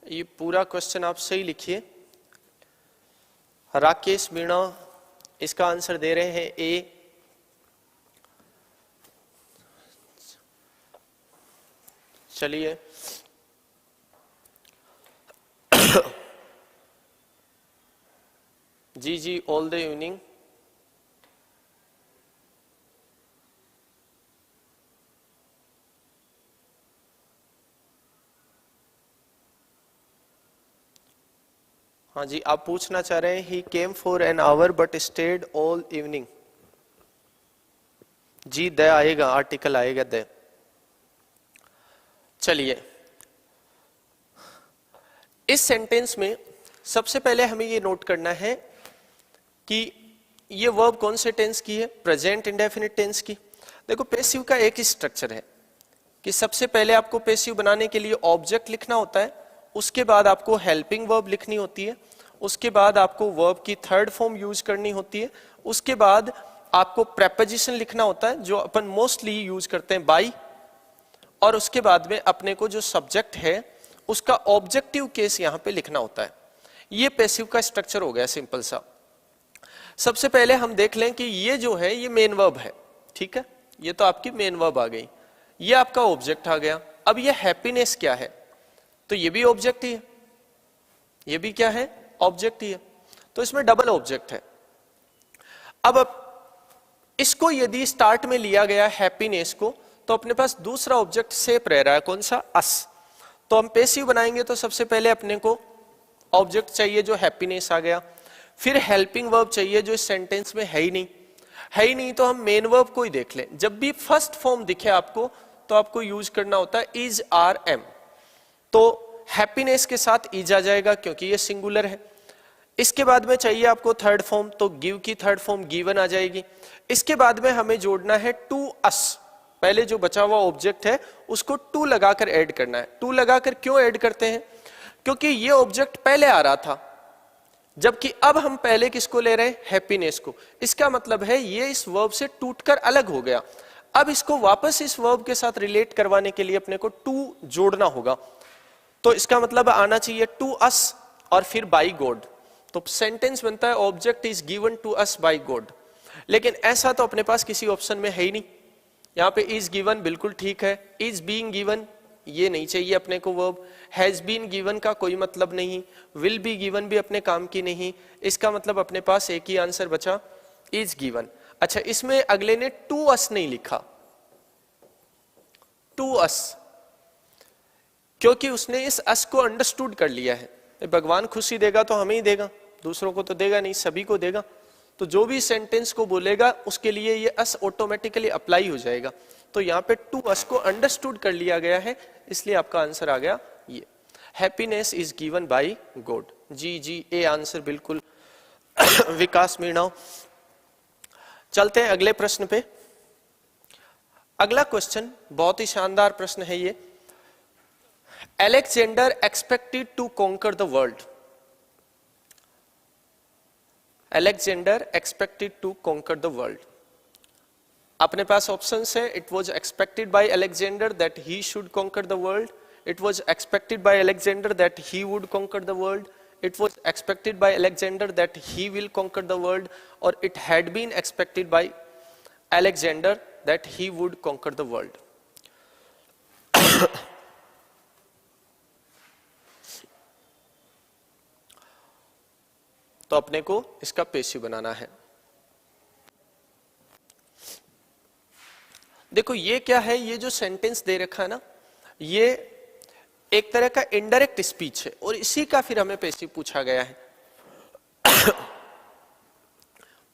ये पूरा question आप सही लिखिए। राकेश मीणा इसका answer दे रहे हैं ए। चलिए जी जी, ऑल द इवनिंग। हाँ जी, आप पूछना चाह रहे हैं he came for an hour but stayed all evening. जी द आएगा, आर्टिकल आएगा द। चलिए इस सेंटेंस में सबसे पहले हमें ये नोट करना है कि ये वर्ब कौन से टेंस की है, प्रेजेंट इंडेफिनिट टेंस की। देखो पैसिव का एक ही स्ट्रक्चर है कि सबसे पहले आपको पैसिव बनाने के लिए ऑब्जेक्ट लिखना होता है, उसके बाद आपको हेल्पिंग वर्ब लिखनी होती है, उसके बाद आपको वर्ब की थर्ड फॉर्म यूज करनी होती है, उसके बाद आपको प्रेपोजिशन लिखना होता है जो अपन मोस्टली यूज करते हैं बाई, और उसके बाद में अपने को जो सब्जेक्ट है उसका ऑब्जेक्टिव केस यहां पे लिखना होता है। ये पैसिव का स्ट्रक्चर हो गया सिंपल सा। सबसे पहले हम देख लें कि ये जो है ये मेन वर्ब है, ठीक है, ये तो आपकी मेन वर्ब आ गई, ये आपका ऑब्जेक्ट आ गया। अब ये हैप्पीनेस क्या है, तो ये भी ऑब्जेक्ट ही है, ये भी क्या है, ऑब्जेक्ट ही है, तो इसमें डबल ऑब्जेक्ट है। अब इसको यदि स्टार्ट में लिया गया हैप्पीनेस को, तो अपने पास दूसरा ऑब्जेक्ट सेप रह रहा है, कौन सा, अस। तो हम पैसिव बनाएंगे तो सबसे पहले अपने को ऑब्जेक्ट चाहिए जो हैप्पीनेस आ गया, फिर हेल्पिंग वर्ब चाहिए जो इस सेंटेंस में है ही नहीं, तो हम मेन वर्ब को ही देख लें। जब भी फर्स्ट फॉर्म दिखे आपको तो आपको यूज करना होता है इज आर एम, तो हैप्पीनेस के साथ इज आ जाएगा क्योंकि ये सिंगुलर है। इसके बाद में चाहिए आपको थर्ड फॉर्म, तो गिव की थर्ड फॉर्म गिवन आ जाएगी। इसके बाद में हमें जोड़ना है टू अस, पहले जो बचा हुआ ऑब्जेक्ट है उसको टू लगाकर ऐड करना है। टू लगाकर क्यों ऐड करते हैं, क्योंकि ये ऑब्जेक्ट पहले आ रहा था, जबकि अब हम पहले किसको ले रहे हैं, हैप्पीनेस को। इसका मतलब है ये इस वर्ब से टूटकर अलग हो गया, अब इसको वापस इस वर्ब के साथ रिलेट करवाने के लिए अपने को टू जोड़ना होगा। तो इसका मतलब आना चाहिए टू अस और फिर बाई गॉड, तो सेंटेंस बनता है object is given to us by God. लेकिन ऐसा तो अपने पास किसी ऑप्शन में है ही नहीं। यहाँ पे इज गिवन बिल्कुल ठीक है, इज बीइंग गिवन ये नहीं चाहिए अपने को वर्ब, हैज बीन गिवन का कोई मतलब नहीं, विल बी गिवन भी अपने काम की नहीं। इसका मतलब अपने पास एक ही आंसर बचा, इज गिवन। अच्छा, इसमें अगले ने टू अस नहीं लिखा, टू अस, क्योंकि उसने इस अस को अंडरस्टूड कर लिया है। भगवान खुशी देगा तो हमें ही देगा, दूसरों को तो देगा नहीं, सभी को देगा। तो जो भी सेंटेंस को बोलेगा उसके लिए ये अस ऑटोमेटिकली अप्लाई हो जाएगा। तो यहाँ पे टू अस को अंडरस्टूड कर लिया गया है, इसलिए आपका आंसर आ गया ये, happiness is given by God. जी जी, ए आंसर बिल्कुल विकास मीणा। चलते हैं अगले प्रश्न पे। अगला क्वेश्चन बहुत ही शानदार प्रश्न है ये। Alexander expected to conquer the world. Alexander expected to conquer the world. अपने पास ऑप्शंस है, it was expected by Alexander that he should conquer the world, it was expected by Alexander that he would conquer the world, it was expected by Alexander that he will conquer the world, or it had been expected by Alexander that he would conquer the world. तो अपने को इसका passive बनाना है। देखो ये क्या है, ये जो सेंटेंस दे रखा है ना, ये एक तरह का इनडायरेक्ट स्पीच है और इसी का फिर हमें पैसिव पूछा गया है।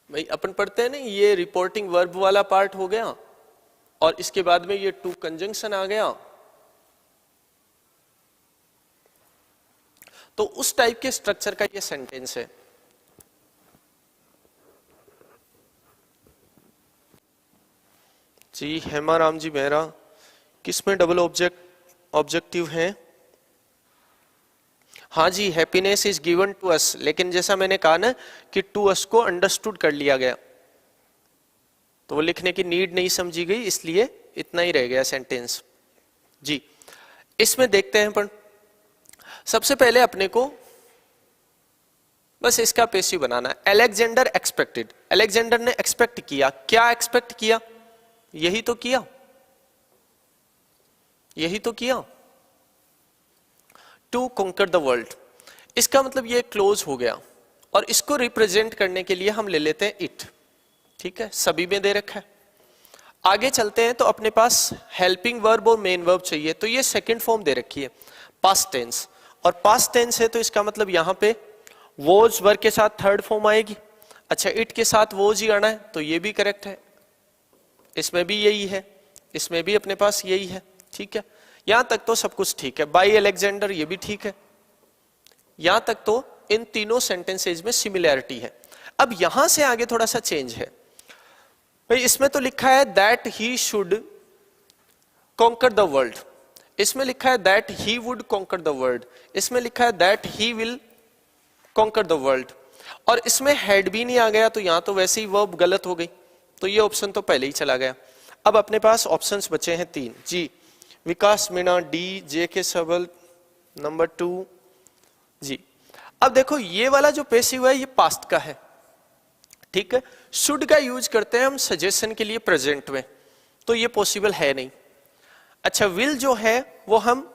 भाई अपन पढ़ते हैं ना, ये रिपोर्टिंग वर्ब वाला पार्ट हो गया और इसके बाद में ये टू कंजंक्शन आ गया, तो उस टाइप के स्ट्रक्चर का ये सेंटेंस है। जी हेमा राम जी मेहरा, किस में डबल ऑब्जेक्टिव है? हाँ जी, happiness is given to us, लेकिन जैसा मैंने कहा ना कि टू अस को अंडरस्टूड कर लिया गया, तो वो लिखने की नीड नहीं समझी गई, इसलिए इतना ही रह गया सेंटेंस। जी इसमें देखते हैं अपन, सबसे पहले अपने को बस इसका पेसिव बनाना है। अलेक्जेंडर एक्सपेक्टेड, अलेक्जेंडर ने एक्सपेक्ट किया, क्या एक्सपेक्ट किया? यही तो किया, यही तो किया, टू कॉन्कर द वर्ल्ड। इसका मतलब ये क्लोज हो गया, और इसको रिप्रेजेंट करने के लिए हम ले लेते हैं इट। ठीक है, सभी में दे रखा है। आगे चलते हैं तो अपने पास हेल्पिंग वर्ब और मेन वर्ब चाहिए, तो ये सेकंड फॉर्म दे रखी है पास्ट टेंस, और पास्ट टेंस है तो इसका मतलब यहां पे वोज वर्ब के साथ थर्ड फॉर्म आएगी। अच्छा, इट के साथ वोज ही आना है, तो ये भी करेक्ट है, इसमें भी यही है, इसमें भी अपने पास यही है। ठीक है, यहां तक तो सब कुछ ठीक है। बाई अलेक्जेंडर ये भी ठीक है, यहां तक तो इन तीनों सेंटेंसेज में सिमिलैरिटी है। अब यहां से आगे थोड़ा सा चेंज है भाई, इसमें तो लिखा है that he should conquer the world, इसमें लिखा है that he would conquer the world, इसमें लिखा है that he will conquer the world, और इसमें हैड भी नहीं आ गया, तो यहां तो वैसे ही वर्ब गलत हो गई, तो ये ऑप्शन तो पहले ही चला गया। अब अपने पास ऑप्शंस बचे हैं 3। जी विकास मीणा, डी जे के सबल, नंबर 2। जी अब देखो, ये वाला जो पेसिव है ये पास्ट का है। ठीक है, शुड का यूज करते हैं हम सजेशन के लिए प्रेजेंट में, तो ये पॉसिबल है नहीं। अच्छा, विल जो है वो हम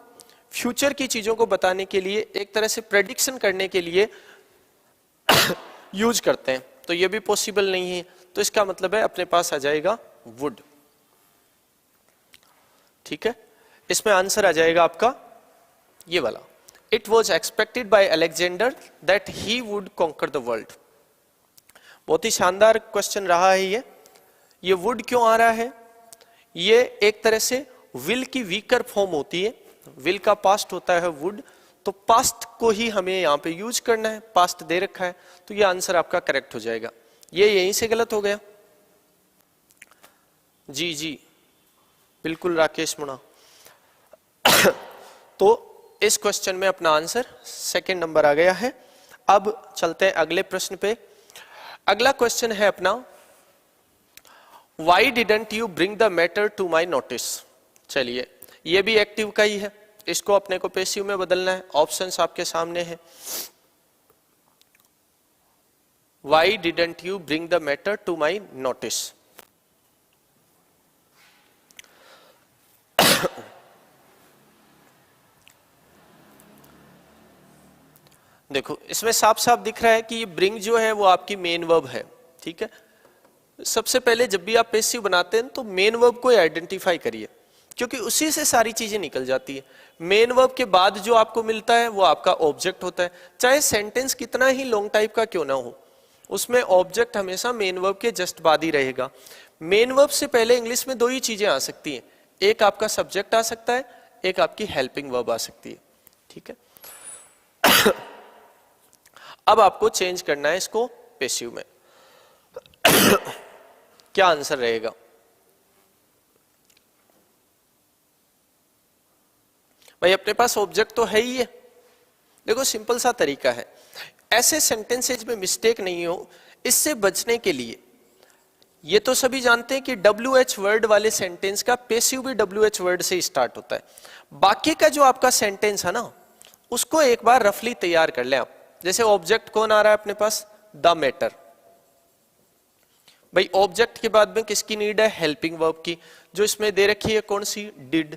फ्यूचर की चीजों को बताने के लिए, एक तरह से प्रेडिक्शन करने के लिए यूज करते हैं, तो ये भी पॉसिबल नहीं है, तो इसका मतलब है अपने पास आ जाएगा वुड। ठीक है, इसमें आंसर आ जाएगा आपका ये वाला, it was expected by Alexander that he would conquer the world. बहुत ही शानदार क्वेश्चन रहा है ये वुड क्यों आ रहा है? ये एक तरह से विल की वीकर फॉर्म होती है, विल का पास्ट होता है वुड, तो पास्ट को ही हमें यहां पे यूज करना है, पास्ट दे रखा है, तो ये आंसर आपका करेक्ट हो जाएगा। ये यहीं से गलत हो गया। जी जी बिल्कुल राकेश मुना। तो इस क्वेश्चन में अपना आंसर सेकंड नंबर आ गया है। अब चलते हैं अगले प्रश्न पे। अगला क्वेश्चन है अपना, Why didn't you bring the matter to my notice? चलिए, ये भी एक्टिव का ही है, इसको अपने को पैसिव में बदलना है। ऑप्शंस आपके सामने है। Why didn't you bring the matter to my notice? देखो, इसमें साफ साफ दिख रहा है कि ये ब्रिंग जो है वो आपकी मेन वर्ब है। ठीक है, सबसे पहले जब भी आप पैसिव बनाते हैं तो मेन वर्ब को आइडेंटिफाई करिए, क्योंकि उसी से सारी चीजें निकल जाती है। मेन वर्ब के बाद जो आपको मिलता है वो आपका ऑब्जेक्ट होता है, चाहे सेंटेंस कितना ही लॉन्ग टाइप का क्यों ना हो, उसमें ऑब्जेक्ट हमेशा मेन वर्ब के जस्ट बाद ही रहेगा। मेन वर्ब से पहले इंग्लिश में 2 ही चीजें आ सकती हैं, एक आपका सब्जेक्ट आ सकता है, एक आपकी हेल्पिंग वर्ब आ सकती है। ठीक है, अब आपको चेंज करना है इसको पैसिव में। क्या आंसर रहेगा? भाई अपने पास ऑब्जेक्ट तो है ही है। देखो, सिंपल सा तरीका है, ऐसे सेंटेंसेज में मिस्टेक नहीं हो, इससे बचने के लिए ये तो सभी जानते हैं कि WH वर्ड वाले सेंटेंस का पैसिव भी WH वर्ड से स्टार्ट होता है। बाकी का जो आपका सेंटेंस है ना, उसको एक बार रफली तैयार कर लें आप। जैसे ऑब्जेक्ट कौन आ रहा है अपने पास? The matter. भाई ऑब्जेक्ट के बाद में किसकी नीड है? हेल्पिंग वर्ब की, जो इसमें दे रखी है कौन सी? डिड।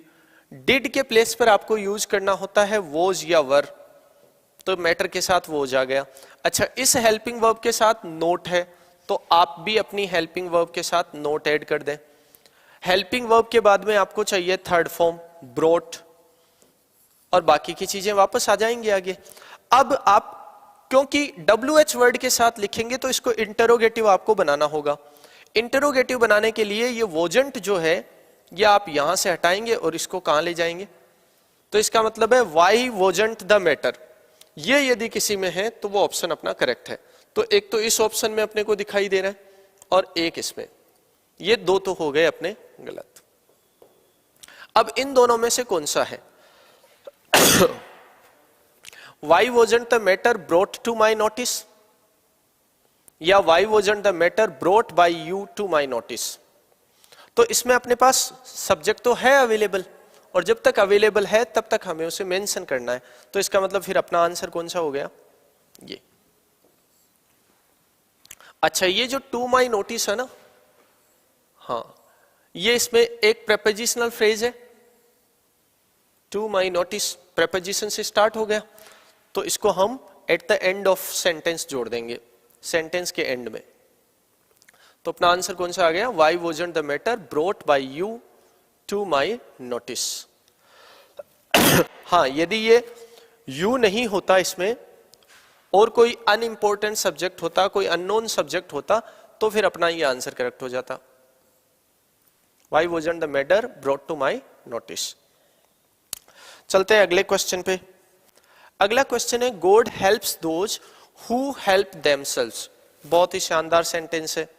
डिड के प्लेस पर आपको यूज करना होता है वोज या वर, तो मैटर के साथ वोज आ गया। अच्छा, इस हेल्पिंग वर्ब के साथ नोट है, तो आप भी अपनी हेल्पिंग वर्ब के साथ नोट ऐड कर दें। हेल्पिंग वर्ब के बाद में आपको चाहिए थर्ड फॉर्म ब्रोट, और बाकी की चीजें वापस आ जाएंगी आगे। अब आप क्योंकि WH वर्ड के साथ लिखेंगे तो इसको इंटरोगेटिव आपको बनाना होगा। इंटरोगेटिव बनाने के लिए ये वोजेंट जो है ये आप यहां से हटाएंगे और इसको कहां ले जाएंगे, तो इसका मतलब है वाई वोजेंट द मैटर। ये यदि किसी में है तो वो ऑप्शन अपना करेक्ट है। तो एक तो इस ऑप्शन में अपने को दिखाई दे रहा है और एक इसमें, ये 2 तो हो गए अपने गलत। अब इन दोनों में से कौन सा है? Why wasn't the matter brought to my notice? या why wasn't the matter brought by you to my notice? तो इसमें अपने पास सब्जेक्ट तो है अवेलेबल, और जब तक अवेलेबल है तब तक हमें उसे मेंशन करना है। तो इसका मतलब फिर अपना आंसर कौन सा हो गया? ये। अच्छा, ये जो टू माई नोटिस है ना, हाँ, ये इसमें एक प्रेपोजिशनल फ्रेज है। टू माई नोटिस प्रेपोजिशन से स्टार्ट हो गया, तो इसको हम at the end of sentence जोड़ देंगे, सेंटेंस के एंड में। तो अपना आंसर कौन सा आ गया? Why wasn't the matter brought by you to my notice. हाँ, यदि ये यू नहीं होता इसमें और कोई अनइम्पोर्टेंट सब्जेक्ट होता, कोई अननोन सब्जेक्ट होता, तो फिर अपना ये आंसर करेक्ट हो जाता। Why wasn't the matter brought to my notice. चलते हैं अगले क्वेश्चन पे। अगला क्वेश्चन है God helps those who help themselves. बहुत ही शानदार सेंटेंस है।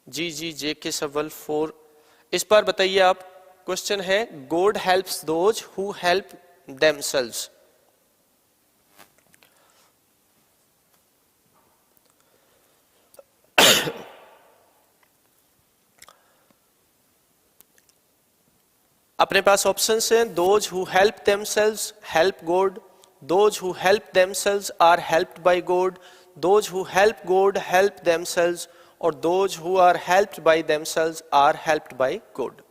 जी जे के सवाल 4। इस बार बताइए आप, क्वेश्चन है God helps those who help themselves. अपने पास ऑप्शंस हैं, those who help themselves help God, those who help themselves are helped by God, those who help God help themselves, और those who are helped by themselves are helped by God.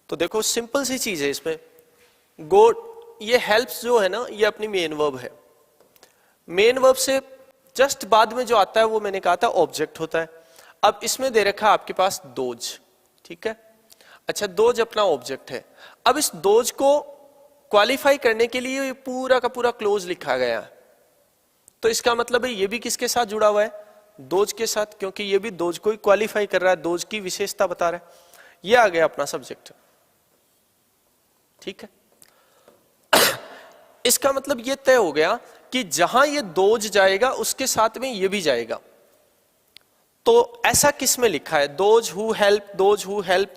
तो देखो simple सी चीज है इसमें। God, ये helps जो है ना, ये अपनी मेन वर्ब है। मेन वर्ब से जस्ट बाद में जो आता है वो मैंने कहा था ऑब्जेक्ट होता है। अब इसमें दे रखा आपके पास दोज, ठीक है। अच्छा, दोज अपना ऑब्जेक्ट है। अब इस दोज को क्वालिफाई करने के लिए ये पूरा का पूरा क्लोज लिखा गया है। तो इसका मतलब है ये भी किसके साथ जुड़ा हुआ है? दोज के साथ, क्योंकि ये भी दोज को ही क्वालिफाई कर रहा है, दोज की विशेषता बता रहा है। ये आ गया अपना सब्जेक्ट, ठीक है। इसका मतलब ये तय हो गया कि जहां ये दोज जाएगा उसके साथ में ये भी जाएगा। तो ऐसा किस में लिखा है? Those who help, those who help,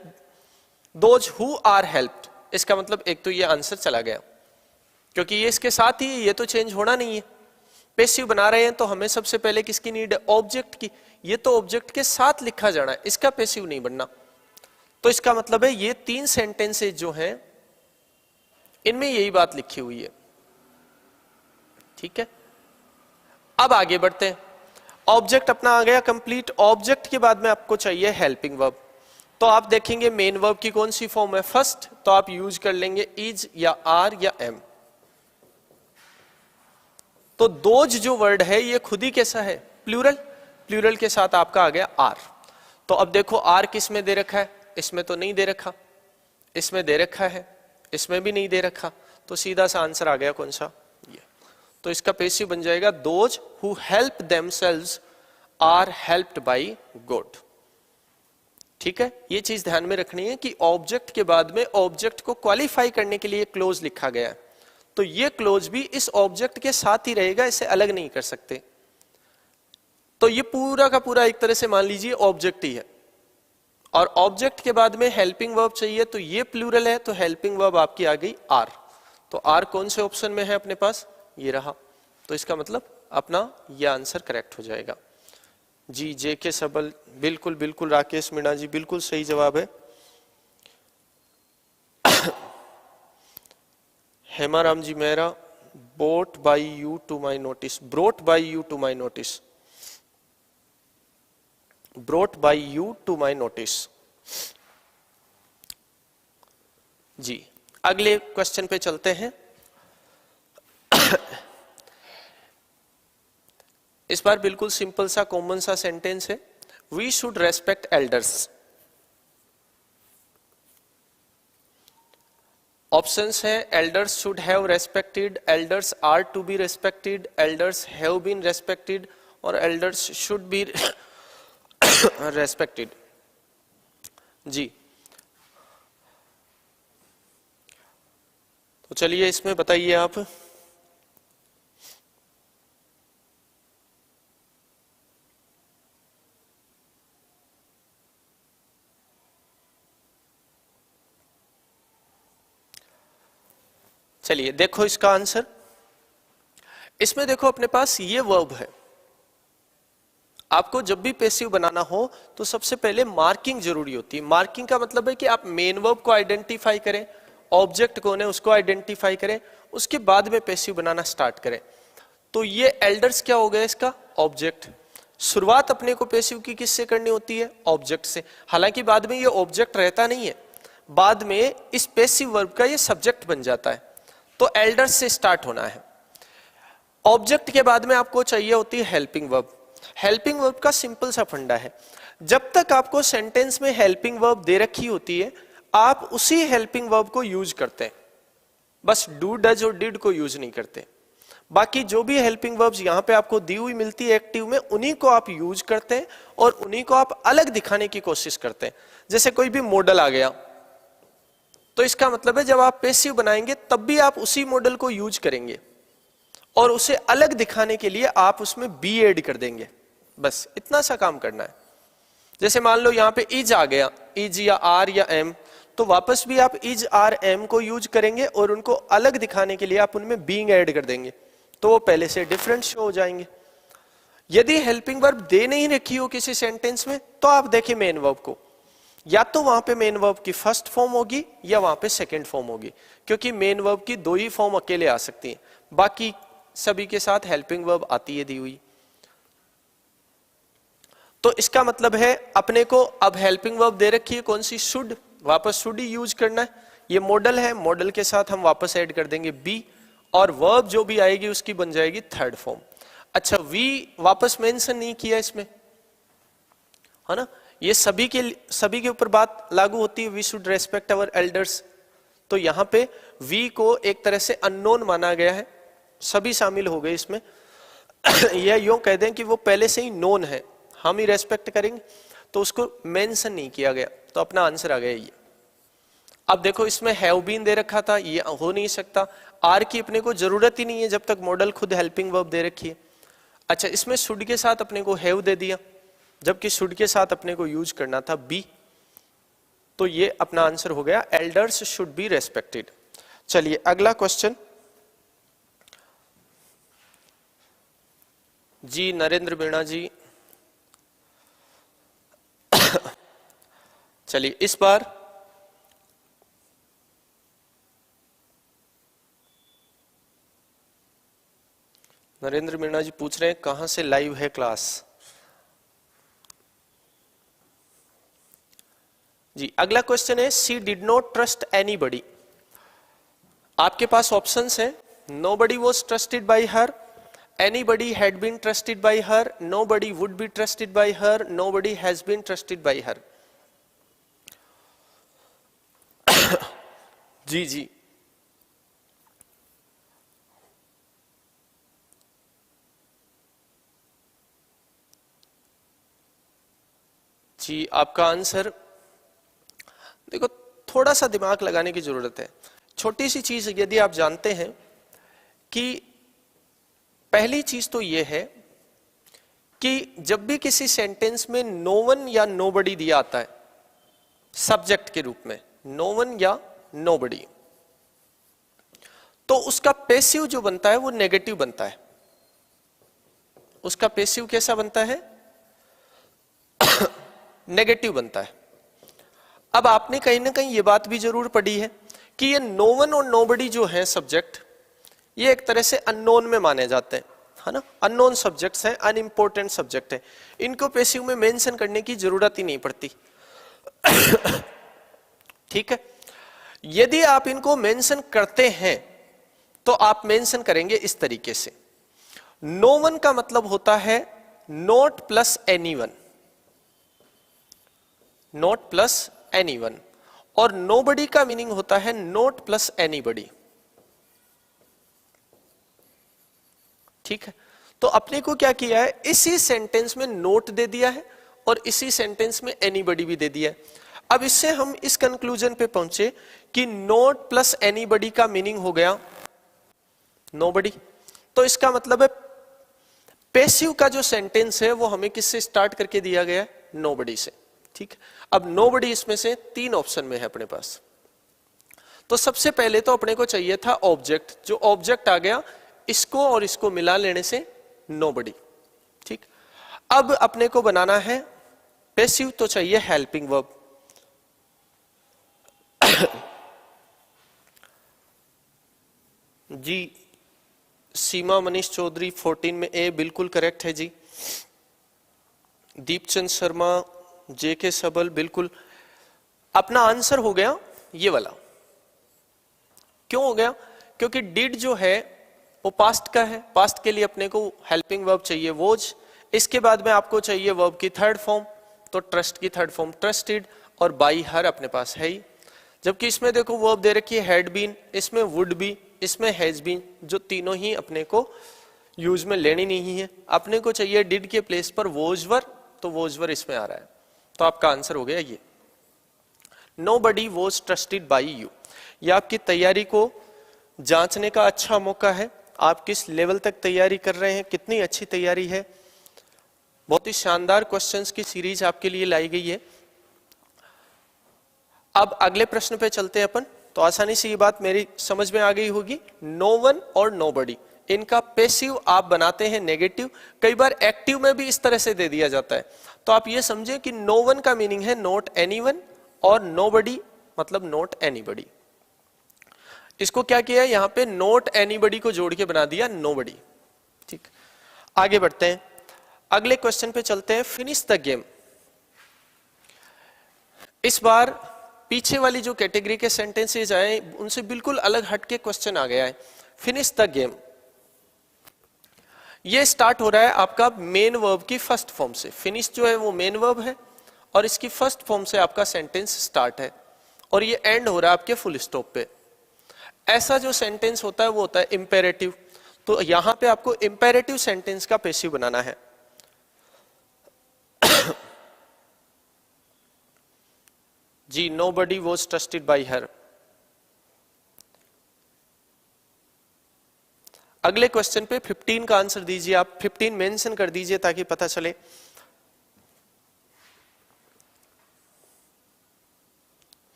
those who are helped. इसका मतलब एक तो ये आंसर चला गया, क्योंकि ये इसके साथ ही, ये तो चेंज होना नहीं है। पैसिव बना रहे हैं तो हमें सबसे पहले किसकी नीड है? ऑब्जेक्ट की। ये तो ऑब्जेक्ट के साथ लिखा जाना है, इसका पैसिव नहीं बनना। तो इसका मतलब है ये 3 सेंटेंसेज जो हैं इनमें यही बात लिखी हुई है, ठीक है। अब आगे बढ़ते हैं। ऑब्जेक्ट अपना आ गया कंप्लीट। ऑब्जेक्ट के बाद में आपको चाहिए हेल्पिंग वर्ब। तो आप देखेंगे मेन वर्ब की कौन सी फॉर्म है? फर्स्ट, तो आप यूज कर लेंगे इज या आर या एम। तो दोज जो वर्ड है ये खुद ही कैसा है? प्लूरल। प्लूरल के साथ आपका आ गया आर। तो अब देखो आर किस में दे रखा है? इसमें तो नहीं दे रखा, इसमें दे रखा है, इसमें भी नहीं दे रखा। तो सीधा सा आंसर आ गया कौन सा? ये। तो इसका पैसिव बन जाएगा those who help themselves are helped by God, ठीक है। ये चीज ध्यान में रखनी है कि ऑब्जेक्ट के बाद में ऑब्जेक्ट को क्वालिफाई करने के लिए क्लोज लिखा गया है। तो ये क्लोज भी इस ऑब्जेक्ट के साथ ही रहेगा, इसे अलग नहीं कर सकते। तो ये पूरा का पूरा एक तरह से मान लीजिए ऑब्जेक्ट ही है, और ऑब्जेक्ट के बाद में हेल्पिंग वर्ब चाहिए। तो ये प्लूरल है, तो हेल्पिंग वर्ब आपकी आ गई आर। तो आर कौन से ऑप्शन में है अपने पास? ये रहा। तो इसका मतलब अपना ये आंसर करेक्ट हो जाएगा। जी जे के सबल, बिल्कुल बिल्कुल। राकेश मीणा जी, बिल्कुल सही जवाब है। Hemaram ji Mehra, brought by you to my notice, brought by you to my notice, brought by you to my notice. जी अगले क्वेश्चन पे चलते हैं। इस बार बिल्कुल सिंपल सा कॉमन सा सेंटेंस है। We should respect elders. Options है elders should have respected, elders are to be respected, elders have been respected, और एल्डर्स शुड बी रेस्पेक्टेड। जी तो चलिए इसमें बताइए आप। चलिए देखो इसका आंसर। इसमें देखो अपने पास ये वर्ब है। आपको जब भी पैसिव बनाना हो तो सबसे पहले मार्किंग जरूरी होती है। मार्किंग का मतलब है कि आप मेन वर्ब को आइडेंटिफाई करें, ऑब्जेक्ट कौन है उसको आइडेंटिफाई करें, उसके बाद में पैसिव बनाना स्टार्ट करें। तो ये एल्डर्स क्या हो गया इसका ऑब्जेक्ट। शुरुआत अपने को पैसिव की किससे करनी होती है, ऑब्जेक्ट से। हालांकि बाद में ये ऑब्जेक्ट रहता नहीं है, बाद में इस पैसिव वर्ब का ये सब्जेक्ट बन जाता है। तो एल्डर्स से स्टार्ट होना है। ऑब्जेक्ट के बाद में आपको चाहिए होती है हेल्पिंग वर्ब। हेल्पिंग वर्ब का सिंपल सा फंडा है, जब तक आपको सेंटेंस में हेल्पिंग वर्ब दे रखी होती है आप उसी हेल्पिंग वर्ब को यूज करते हैं, बस डू डज और डिड को यूज नहीं करते। बाकी जो भी हेल्पिंग वर्ब्स यहां पे आपको दी हुई मिलती है एक्टिव में, उन्हीं को आप यूज करते हैं और उन्हीं को आप अलग दिखाने की कोशिश करते हैं। जैसे कोई भी मॉडल आ गया तो इसका मतलब है जब आप पैसिव बनाएंगे तब भी आप उसी मॉडल को यूज करेंगे और उसे अलग दिखाने के लिए आप उसमें बी ऐड कर देंगे। बस इतना सा काम करना है। जैसे मान लो यहां पे इज आ गया, इज या आर या एम, तो वापस भी आप इज आर एम को यूज करेंगे और उनको अलग दिखाने के लिए आप उनमें बीइंग ऐड कर देंगे, तो वो पहले से डिफरेंट शो हो जाएंगे। यदि हेल्पिंग वर्ब दे नहीं रखी हो किसी सेंटेंस में तो आप देखिए मेन वर्ब को, या तो वहां पे मेन वर्ब की फर्स्ट फॉर्म होगी या वहां पे सेकंड फॉर्म होगी, क्योंकि मेन वर्ब की दो ही फॉर्म अकेले आ सकती हैं, बाकी सभी के साथ हेल्पिंग वर्ब आती है दी हुई। तो इसका मतलब है अपने को अब हेल्पिंग वर्ब दे रखी है कौन सी, शुड, वापस शुड ही यूज करना है। ये मॉडल है, मॉडल के साथ हम वापस ऐड कर देंगे बी, और वर्ब जो भी आएगी उसकी बन जाएगी थर्ड फॉर्म। अच्छा वी वापस मेंशन नहीं किया इसमें, है ना, ये सभी के ऊपर बात लागू होती है, we should respect our elders. तो यहां पे वी को एक तरह से अननोन माना गया है, सभी शामिल हो गए इसमें। यह यूं कह दें कि वो पहले से ही नोन है, हम ही रेस्पेक्ट करेंगे, तो उसको मेंशन नहीं किया गया, तो अपना आंसर आ गया ये। अब देखो इसमें हैव बीन दे रखा था, ये हो नहीं सकता। आर की अपने को जरूरत ही नहीं है जब तक मॉडल खुद हेल्पिंग वर्ब दे रखी है। अच्छा इसमें शुड के साथ अपने को हैव दे दिया, जबकि शुड के साथ अपने को यूज करना था बी, तो ये अपना आंसर हो गया एल्डर्स शुड बी रेस्पेक्टेड। चलिए अगला क्वेश्चन। जी नरेंद्र मीणा जी, चलिए इस बार नरेंद्र मीणा जी पूछ रहे हैं कहां से लाइव है क्लास। जी अगला क्वेश्चन है she did not trust anybody. आपके पास ऑप्शंस है, nobody was trusted by her, anybody had been trusted by her, nobody would be trusted by her, nobody has been trusted by her. जी जी जी आपका answer देखो, थोड़ा सा दिमाग लगाने की जरूरत है। छोटी सी चीज यदि आप जानते हैं कि पहली चीज तो यह है कि जब भी किसी सेंटेंस में नो वन या नोबडी दिया आता है सब्जेक्ट के रूप में, नो वन या नोबडी, तो उसका पैसिव जो बनता है वो नेगेटिव बनता है। उसका पैसिव कैसा बनता है, नेगेटिव बनता है। अब आपने कहीं ना कहीं ये बात भी जरूर पढ़ी है कि ये नो वन और नोबडी जो है सब्जेक्ट, ये एक तरह से अननोन में माने जाते हैं, है ना, अननोन सब्जेक्ट्स हैं, अनइंपॉर्टेंट सब्जेक्ट है, इनको पैसिव में मेंशन करने की जरूरत ही नहीं पड़ती। ठीक है, यदि आप इनको मेंशन करते हैं तो आप मेंशन करेंगे इस तरीके से। नो वन का मतलब होता है not plus anyone, not plus anyone, और नोबडी का मीनिंग होता है नॉट प्लस एनीबडी। ठीक है, तो अपने को क्या किया है, इसी सेंटेंस में नोट दे दिया है और इसी सेंटेंस में एनीबडी भी दे दिया है। अब इससे हम इस कंक्लूजन पे पहुंचे कि नोट प्लस एनीबडी का मीनिंग हो गया नोबडी। तो इसका मतलब है पैसिव का जो सेंटेंस है वो हमें किससे स्टार्ट करके दिया गया है, नोबडी से। ठीक, अब नोबडी इसमें से तीन ऑप्शन में है अपने पास, तो सबसे पहले तो अपने को चाहिए था ऑब्जेक्ट, जो ऑब्जेक्ट आ गया इसको और इसको मिला लेने से नोबडी। ठीक, अब अपने को बनाना है पैसिव, तो चाहिए हेल्पिंग वर्ब। जी सीमा मनीष चौधरी 14 में ए बिल्कुल करेक्ट है जी। दीपचंद शर्मा, जेके सबल, बिल्कुल अपना आंसर हो गया ये वाला। क्यों हो गया? क्योंकि डिड जो है वो पास्ट का है, पास्ट के लिए अपने को हेल्पिंग वर्ब चाहिए वोज, इसके बाद में आपको चाहिए वर्ब की थर्ड फॉर्म, तो ट्रस्ट की थर्ड फॉर्म ट्रस्टेड, और बाई हर अपने पास है ही। जबकि इसमें देखो वर्ब दे रखी है हैड बीन, इसमें वुड बी, इसमें हैज बीन, जो तीनों ही अपने को यूज में लेनी नहीं है। अपने को चाहिए डिड के प्लेस पर वोज वर, तो वोज वर इसमें आ रहा है, तो आपका आंसर हो गया ये। Nobody was trusted by you। यह आपकी तैयारी को जांचने का अच्छा मौका है, आप किस लेवल तक तैयारी कर रहे हैं, कितनी अच्छी तैयारी है। बहुत ही शानदार क्वेश्चंस की सीरीज आपके लिए लाई गई है। अब अगले प्रश्न पे चलते हैं अपन, तो आसानी से ये बात मेरी समझ में आ गई होगी। नो वन और नोबडी, इनका पैसिव आप बनाते हैं नेगेटिव, कई बार एक्टिव में भी इस तरह से दे दिया जाता है। तो आप ये समझे कि नो वन का मीनिंग है नॉट एनीवन, और नोबडी मतलब नॉट एनीबडी। इसको क्या किया है यहां पे, नॉट एनीबडी को जोड़ के बना दिया नोबडी। ठीक, आगे बढ़ते हैं, अगले क्वेश्चन पे चलते हैं। Finish the game. इस बार पीछे वाली जो कैटेगरी के सेंटेंसेज आए उनसे बिल्कुल अलग हटके क्वेश्चन आ गया है। फिनिश द गेम, ये स्टार्ट हो रहा है आपका मेन वर्ब की फर्स्ट फॉर्म से। फिनिश जो है वो मेन वर्ब है और इसकी फर्स्ट फॉर्म से आपका सेंटेंस स्टार्ट है, और ये एंड हो रहा है आपके फुल स्टॉप पे। ऐसा जो सेंटेंस होता है वो होता है इंपेरेटिव, तो यहां पे आपको इंपेरेटिव सेंटेंस का पैसिव बनाना है। जी nobody was trusted by her. अगले क्वेश्चन पे 15 का आंसर दीजिए आप, 15 मेंशन कर दीजिए ताकि पता चले।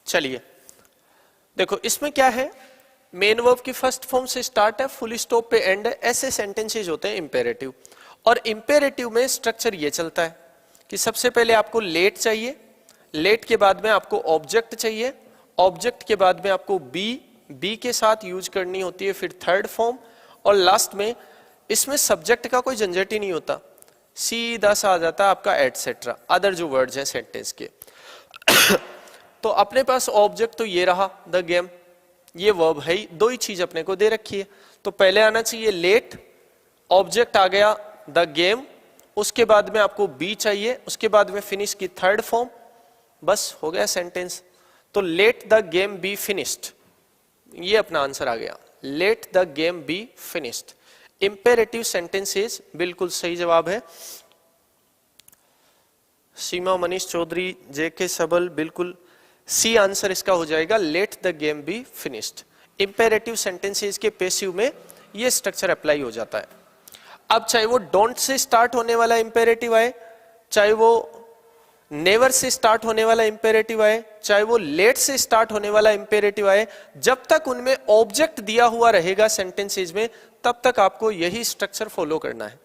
चलिए देखो इसमें क्या है, मेन वर्ब की फर्स्ट फॉर्म से स्टार्ट है, फुल स्टॉप पे एंड है, ऐसे सेंटेंसेज होते हैं इंपेरेटिव। और इंपेरेटिव में स्ट्रक्चर ये चलता है कि सबसे पहले आपको लेट चाहिए, लेट के बाद में आपको ऑब्जेक्ट चाहिए, ऑब्जेक्ट के बाद में आपको बी, बी के साथ यूज करनी होती है फिर थर्ड फॉर्म, और लास्ट में इसमें सब्जेक्ट का कोई झंझट ही नहीं होता, सीधा सा आ जाता है आपका एटसेट्रा, अदर जो वर्ड्स हैं सेंटेंस के। तो अपने पास ऑब्जेक्ट तो ये रहा द गेम, ये वर्ब है ही, दो ही चीज अपने को दे रखी है। तो पहले आना चाहिए लेट, ऑब्जेक्ट आ गया द गेम, उसके बाद में आपको बी चाहिए, उसके बाद में फिनिश की थर्ड फॉर्म, बस हो गया सेंटेंस। तो let the game be finished, ये अपना आंसर आ गया, let the game be finished. Imperative sentences बिल्कुल सही जवाब है। सीमा मनीष चौधरी, जेके सबल, बिल्कुल सी आंसर इसका हो जाएगा, let the game be finished. Imperative sentences के पैसिव में ये स्ट्रक्चर अप्लाई हो जाता है। अब चाहे वो डोंट से स्टार्ट होने वाला इंपेरेटिव आए, चाहे वो नेवर से स्टार्ट होने वाला इंपेरेटिव आए, चाहे वो लेट से स्टार्ट होने वाला इंपेरेटिव आए, जब तक उनमें ऑब्जेक्ट दिया हुआ रहेगा सेंटेंसेस में, तब तक आपको यही स्ट्रक्चर फॉलो करना है।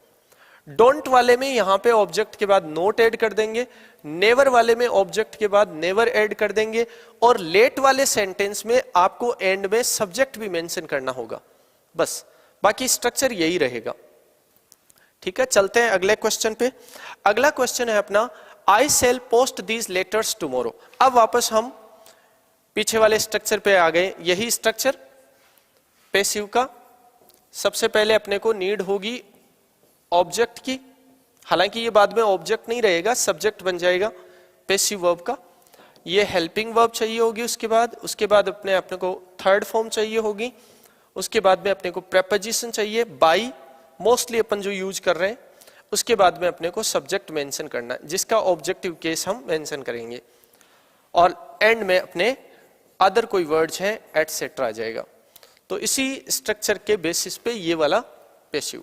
डोंट वाले में यहां पे ऑब्जेक्ट के बाद नोट ऐड कर देंगे, नेवर वाले में ऑब्जेक्ट के बाद नेवर ऐड कर देंगे, और लेट वाले सेंटेंस में आपको एंड में सब्जेक्ट भी मेंशन करना होगा, बस बाकी स्ट्रक्चर यही रहेगा। ठीक है, चलते हैं अगले क्वेश्चन पे। अगला क्वेश्चन है अपना, I shall post these letters tomorrow. अब वापस हम पीछे वाले स्ट्रक्चर पे आ गए, यही स्ट्रक्चर पैसिव का। सबसे पहले अपने को नीड होगी ऑब्जेक्ट की, हालांकि ये बाद में ऑब्जेक्ट नहीं रहेगा, सब्जेक्ट बन जाएगा पैसिव वर्ब का। ये हेल्पिंग वर्ब चाहिए होगी, उसके बाद अपने को थर्ड फॉर्म चाहिए होगी, उसके बाद में अपने को प्रेपोजिशन चाहिए बाई, मोस्टली अपन जो यूज कर रहे हैं, उसके बाद में अपने को सब्जेक्ट मेंशन करना है जिसका ऑब्जेक्टिव केस हम मेंशन करेंगे, और एंड में अपने अदर कोई वर्ड्स हैं एटसेट्रा आ जाएगा। तो इसी स्ट्रक्चर के बेसिस पे ये वाला पैसिव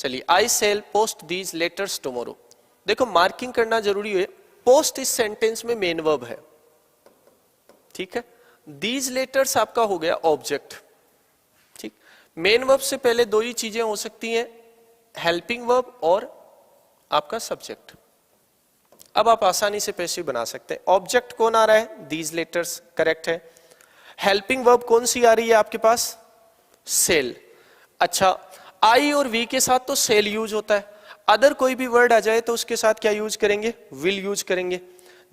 चलिए, I shall post these letters tomorrow. देखो मार्किंग करना जरूरी है, पोस्ट इस सेंटेंस में मेन वर्ब है, ठीक है। दीज लेटर्स आपका हो गया ऑब्जेक्ट, ठीक। मेन वर्ब से पहले दो ही चीजें हो सकती हैं, हेल्पिंग वर्ब और आपका सब्जेक्ट। अब आप आसानी से पैसिव बना सकते हैं। ऑब्जेक्ट कौन आ रहा है? दीज लेटर्स, करेक्ट है। हेल्पिंग वर्ब कौन सी आ रही है आपके पास? सेल। अच्छा, आई और वी के साथ तो सेल यूज होता है, अदर कोई भी वर्ड आ जाए तो उसके साथ क्या यूज करेंगे? विल यूज करेंगे।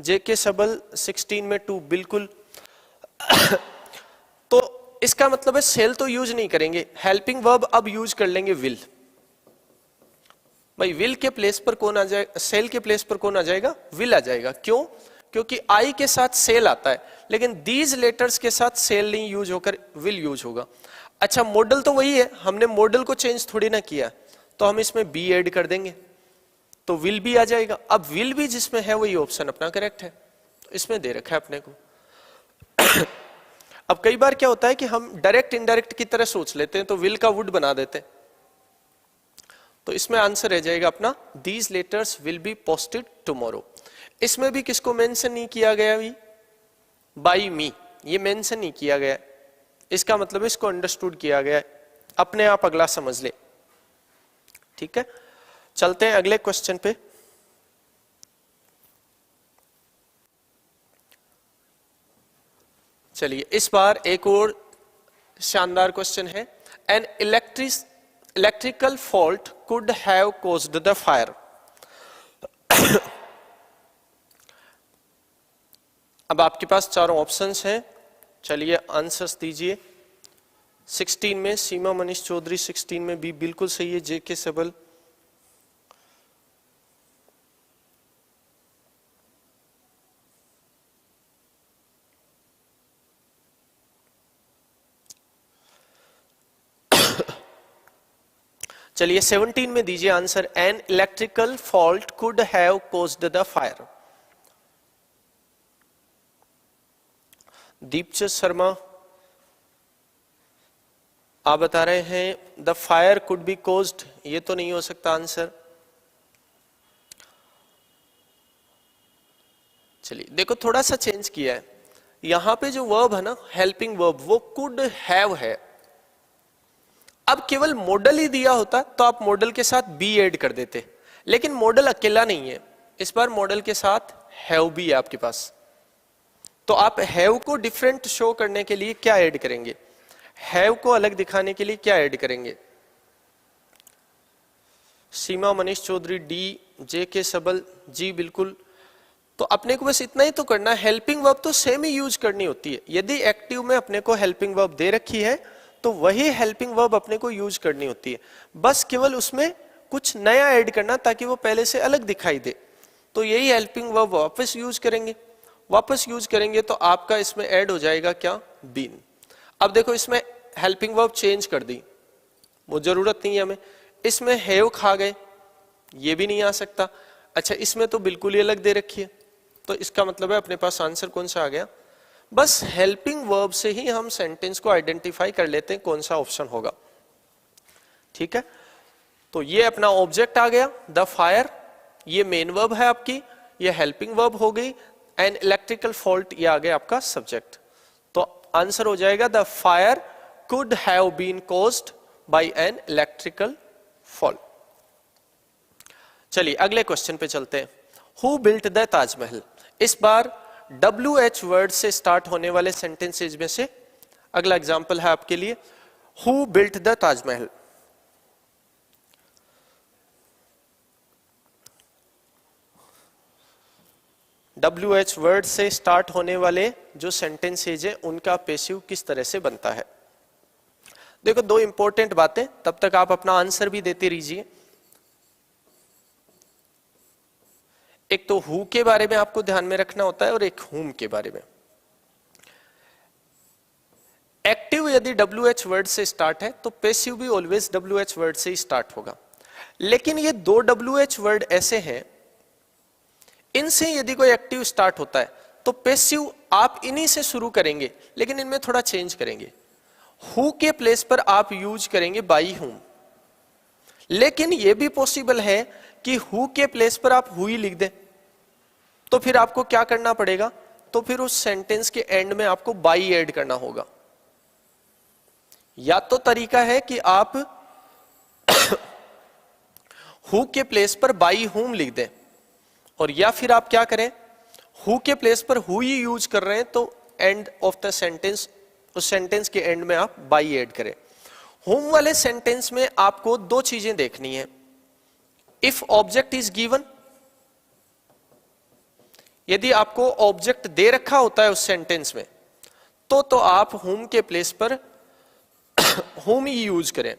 जेके सबल 16 में टू, बिल्कुल। तो इसका मतलब है सेल तो यूज नहीं करेंगे, हेल्पिंग वर्ब अब यूज कर लेंगे विल। भाई विल के प्लेस पर कौन आ जाएगा? सेल के प्लेस पर कौन आ जाएगा? विल आ जाएगा। क्यों? क्योंकि आई के साथ सेल आता है, लेकिन दीज लेटर्स के साथ सेल नहीं यूज होकर विल यूज होगा। अच्छा, मॉडल तो वही है, हमने मॉडल को चेंज थोड़ी ना किया, तो हम इसमें बी ऐड कर देंगे तो विल भी आ जाएगा। अब विल भी जिसमें है वही ऑप्शन अपना करेक्ट है, तो इसमें दे रखा है अपने को। अब कई बार क्या होता है कि हम डायरेक्ट इनडायरेक्ट की तरह सोच लेते हैं, तो विल का वुड बना देते हैं, तो इसमें आंसर रह जाएगा अपना these letters will be posted tomorrow. इसमें भी किसको मेंशन नहीं किया गया? भी बाई मी, ये मेंशन नहीं किया गया, इसका मतलब इसको अंडरस्टूड किया गया है, अपने आप अगला समझ ले, ठीक है। चलते हैं अगले क्वेश्चन पे। चलिए, इस बार एक और शानदार क्वेश्चन है। N electrical fault could have caused the fire. अब आपके पास चारों ऑप्शंस हैं, चलिए आंसर्स दीजिए। 16 में सीमा मनीष चौधरी, 16 में बी बिल्कुल सही है। जेके सबल, चलिए 17 में दीजिए answer. N electrical fault could have caused the fire. Deepchand Sharma आप बता रहे हैं the fire could be caused, ये तो नहीं हो सकता आंसर। चलिए देखो थोड़ा सा चेंज किया है, यहां पे जो वर्ब है ना हेल्पिंग वर्ब, वो कुड हैव है। अब केवल मॉडल ही दिया होता तो आप मॉडल के साथ बी ऐड कर देते, लेकिन मॉडल अकेला नहीं है, इस बार मॉडल के साथ हैव भी है आपके पास। तो आप हैव को डिफरेंट शो करने के लिए क्या ऐड करेंगे? हैव को अलग दिखाने के लिए क्या ऐड करेंगे? सीमा मनीष चौधरी डी, जेके सबल जी बिल्कुल। तो अपने को बस इतना ही तो करना है, हेल्पिंग वर्ब तो सेम ही यूज करनी होती है। यदि एक्टिव में अपने को हेल्पिंग वर्ब दे रखी है तो वही हेल्पिंग वर्ब अपने को यूज करनी होती है, बस केवल उसमें कुछ नया ऐड करना ताकि वो पहले से अलग दिखाई दे। तो यही हेल्पिंग वर्ब वापस यूज करेंगे, वापस यूज करेंगे तो आपका इसमें ऐड हो जाएगा क्या? बीन। अब देखो इसमें हेल्पिंग वर्ब चेंज कर दी, वो जरूरत नहीं है हमें। इसमें हैव खा गए, ये भी नहीं आ सकता। अच्छा, इसमें तो बिल्कुल ही अलग दे रखी है, तो इसका मतलब है अपने पास आंसर कौन सा आ गया? बस हेल्पिंग वर्ब से ही हम सेंटेंस को आइडेंटिफाई कर लेते हैं कौन सा ऑप्शन होगा, ठीक है। तो ये अपना ऑब्जेक्ट आ गया द फायर, ये मेन वर्ब है आपकी, ये हेल्पिंग वर्ब हो गई। एन इलेक्ट्रिकल फॉल्ट, ये आ गया आपका सब्जेक्ट। तो आंसर हो जाएगा the fire could have been caused by an electrical fault. चलिए अगले क्वेश्चन पे चलते हैं। Who built the Taj Mahal. इस बार WH वर्ड से स्टार्ट होने वाले सेंटेंसेज में से अगला एग्जांपल है आपके लिए, who built the Taj Mahal. WH word से स्टार्ट होने वाले जो सेंटेंसेज है उनका पैसिव किस तरह से बनता है? देखो दो इंपॉर्टेंट बातें, तब तक आप अपना आंसर भी देते रहिए। एक तो हु के बारे में आपको ध्यान में रखना होता है और एक हुम के बारे में। एक्टिव यदि WH वर्ड से स्टार्ट है तो पैसिव भी ऑलवेज WH वर्ड से ही स्टार्ट होगा। लेकिन ये दो WH वर्ड ऐसे हैं, इनसे यदि कोई एक्टिव स्टार्ट होता है तो पैसिव आप इन्हीं से शुरू करेंगे, लेकिन इनमें थोड़ा चेंज करेंगे। हु के प्लेस पर आप यूज करेंगे बाई हुम, लेकिन यह भी पॉसिबल है कि हु के प्लेस पर आप हु ही लिख दें, तो फिर आपको क्या करना पड़ेगा, तो फिर उस सेंटेंस के एंड में आपको बाई ऐड करना होगा। या तो तरीका है कि आप हु के प्लेस पर बाई हुम लिख दें, और या फिर आप क्या करें, हु के प्लेस पर हु ही यूज कर रहे हैं तो एंड ऑफ द सेंटेंस, उस सेंटेंस के एंड में आप बाई ऐड करें। हुम वाले सेंटेंस में आपको दो चीजें देखनी है। इफ ऑब्जेक्ट इज गिवन, यदि आपको ऑब्जेक्ट दे रखा होता है उस सेंटेंस में, तो आप हुम के प्लेस पर हुम ही यूज करें।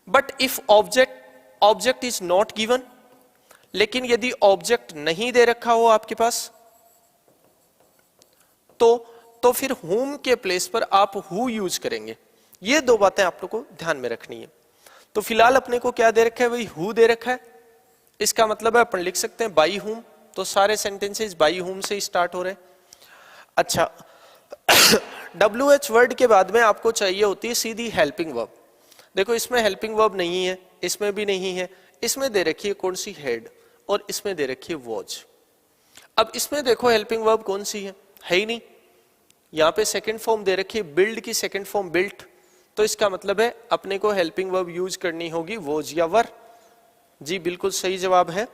But if object is not given, लेकिन यदि ऑब्जेक्ट नहीं दे रखा हो आपके पास, तो फिर हुम के प्लेस पर आप हु यूज करेंगे। ये दो बातें आप लोग को ध्यान में रखनी है। तो फिलहाल अपने को क्या दे रखा है, वही हु दे रखा है। इसका मतलब है अपन लिख सकते हैं बाई हुम, तो सारे सेंटेंसेस बाई हुम से ही स्टार्ट हो रहे हैं। अच्छा, WH वर्ड के बाद में आपको चाहिए होती है सीधी हेल्पिंग वर्ब। देखो इसमें हेल्पिंग वर्ब नहीं है, इसमें भी नहीं है, इसमें दे रखी है कौन सी, हेड, और इसमें दे रखी है वॉज। अब इसमें देखो हेल्पिंग वर्ब कौन सी है ही नहीं। यहां पे सेकंड फॉर्म दे रखी है बिल्ड की, सेकंड फॉर्म बिल्ट, तो इसका मतलब है अपने को हेल्पिंग वर्ब यूज करनी होगी वॉज या वर। जी बिल्कुल सही जवाब है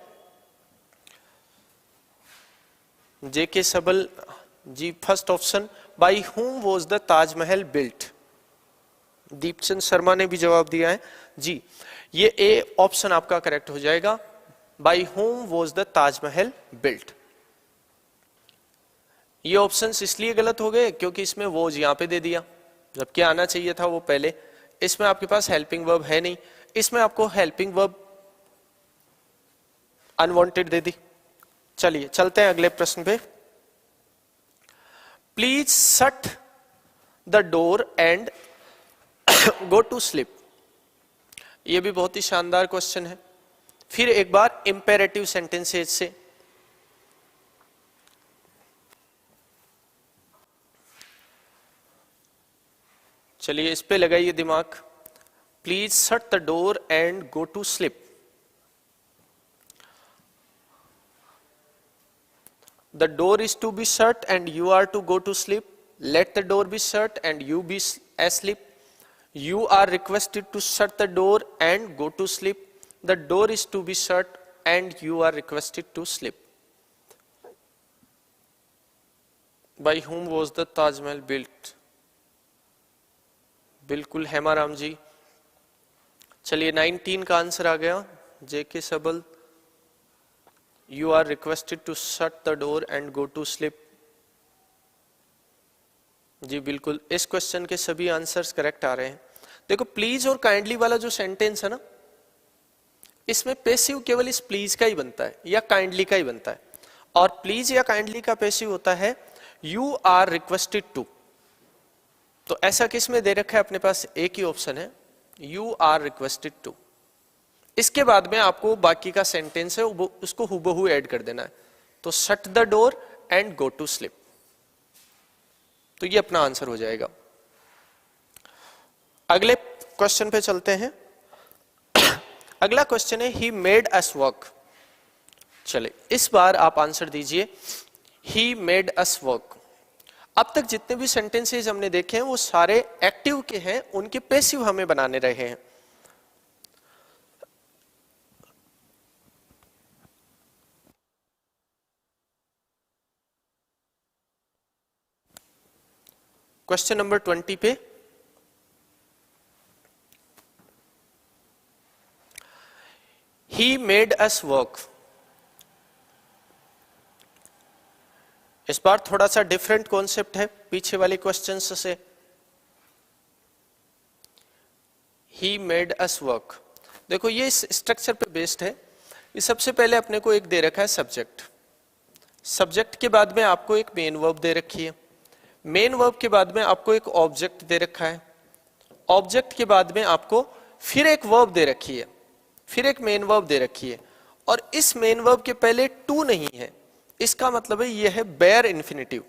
JK Sabal ji, first option, by whom was the Taj Mahal built. Deepchand Sharma ने भी जवाब दिया है जी, ये ए ऑप्शन आपका करेक्ट हो जाएगा, by whom was the Taj Mahal built. ये ऑप्शंस इसलिए गलत हो गए क्योंकि इसमें वॉज यहां पे दे दिया, जबकि आना चाहिए था वो पहले। इसमें आपके पास हेल्पिंग वर्ब है नहीं, इसमें आपको हेल्पिंग वर्ब अनवांटेड दे दी। चलिए चलते हैं अगले प्रश्न पे। Please shut the door and go to sleep. ये भी बहुत ही शानदार क्वेश्चन है। फिर एक बार इंपेरेटिव सेंटेंसेज से, चलिए इस पे लगाइए दिमाग। Please shut the door and go to sleep. The door is to be shut and you are to go to sleep. Let the door be shut and you be asleep. You are requested to shut the door and go to sleep. The door is to be shut and you are requested to sleep. By whom was the Taj Mahal built? बिल्कुल हेमा राम जी। चलिए 19 का answer आ गया, JK सबल। You are requested to shut the door and go to sleep. जी बिल्कुल, इस question के सभी आंसर्स करेक्ट आ रहे हैं। देखो प्लीज और काइंडली वाला जो सेंटेंस है ना, इसमें पैसिव केवल इस प्लीज का ही बनता है या काइंडली का ही बनता है, और प्लीज या काइंडली का पैसिव होता है यू आर रिक्वेस्टेड टू। तो ऐसा किस में दे रखा है अपने पास, एक ही ऑप्शन है, यू आर रिक्वेस्टेड टू। इसके बाद में आपको बाकी का सेंटेंस है उसको हुबहू ऐड कर देना है। तो shut the door and go to sleep, तो ये अपना आंसर हो जाएगा। अगले क्वेश्चन पे चलते हैं। अगला क्वेश्चन है ही मेड अस वर्क। चले इस बार आप आंसर दीजिए, ही मेड अस वर्क। अब तक जितने भी सेंटेंसेस हमने देखे हैं वो सारे एक्टिव के हैं, उनके पैसिव हमें बनाने रहे हैं। क्वेश्चन नंबर 20 पे ही मेड अस वर्क। इस बार थोड़ा सा डिफरेंट कॉन्सेप्ट है पीछे वाले क्वेश्चंस से। ही मेड अस वर्क, देखो ये इस स्ट्रक्चर पे बेस्ड है। ये सबसे पहले अपने को एक दे रखा है सब्जेक्ट, सब्जेक्ट के बाद में आपको एक मेन वर्ब दे रखी है, मेन वर्ब के बाद में आपको एक ऑब्जेक्ट दे रखा है, ऑब्जेक्ट के बाद में आपको फिर एक वर्ब दे रखी है, फिर एक मेन वर्ब दे रखी है, और इस मेन वर्ब के पहले टू नहीं है। इसका मतलब है यह है बेयर इन्फिनिटिव,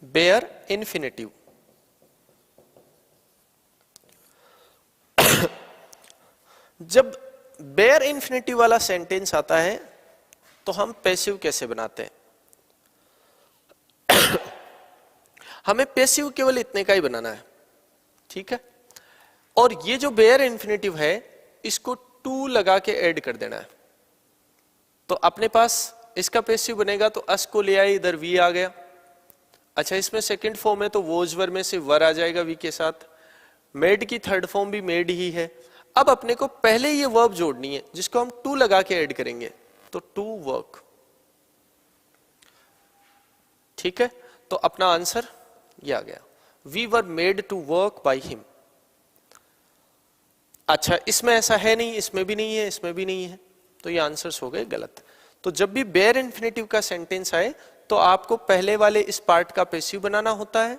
बेयर इन्फिनिटिव। जब बेयर इंफिनिटिव वाला सेंटेंस आता है तो हम पैसिव कैसे बनाते हैं? हमें पैसिव केवल इतने का ही बनाना है, ठीक है। और ये जो बेयर इंफिनिटिव है इसको टू लगा के ऐड कर देना है। तो अपने पास इसका पैसिव बनेगा तो अस को ले आए, इधर वी आ गया। अच्छा, इसमें सेकंड फॉर्म है तो वोज वर में से वर आ जाएगा वी के साथ। मेड की थर्ड फॉर्म भी मेड ही है। अब अपने को पहले ये वर्ब जोड़नी है जिसको हम टू लगा के ऐड करेंगे, तो टू वर्क, ठीक है। तो अपना आंसर ये आ गया, we were made to work by him. अच्छा, इसमें ऐसा है नहीं, इसमें भी नहीं है, इसमें भी नहीं है, तो ये आंसर्स हो गए गलत। तो जब भी बेयर इंफिनिटिव का सेंटेंस आए तो आपको पहले वाले इस पार्ट का पैसिव बनाना होता है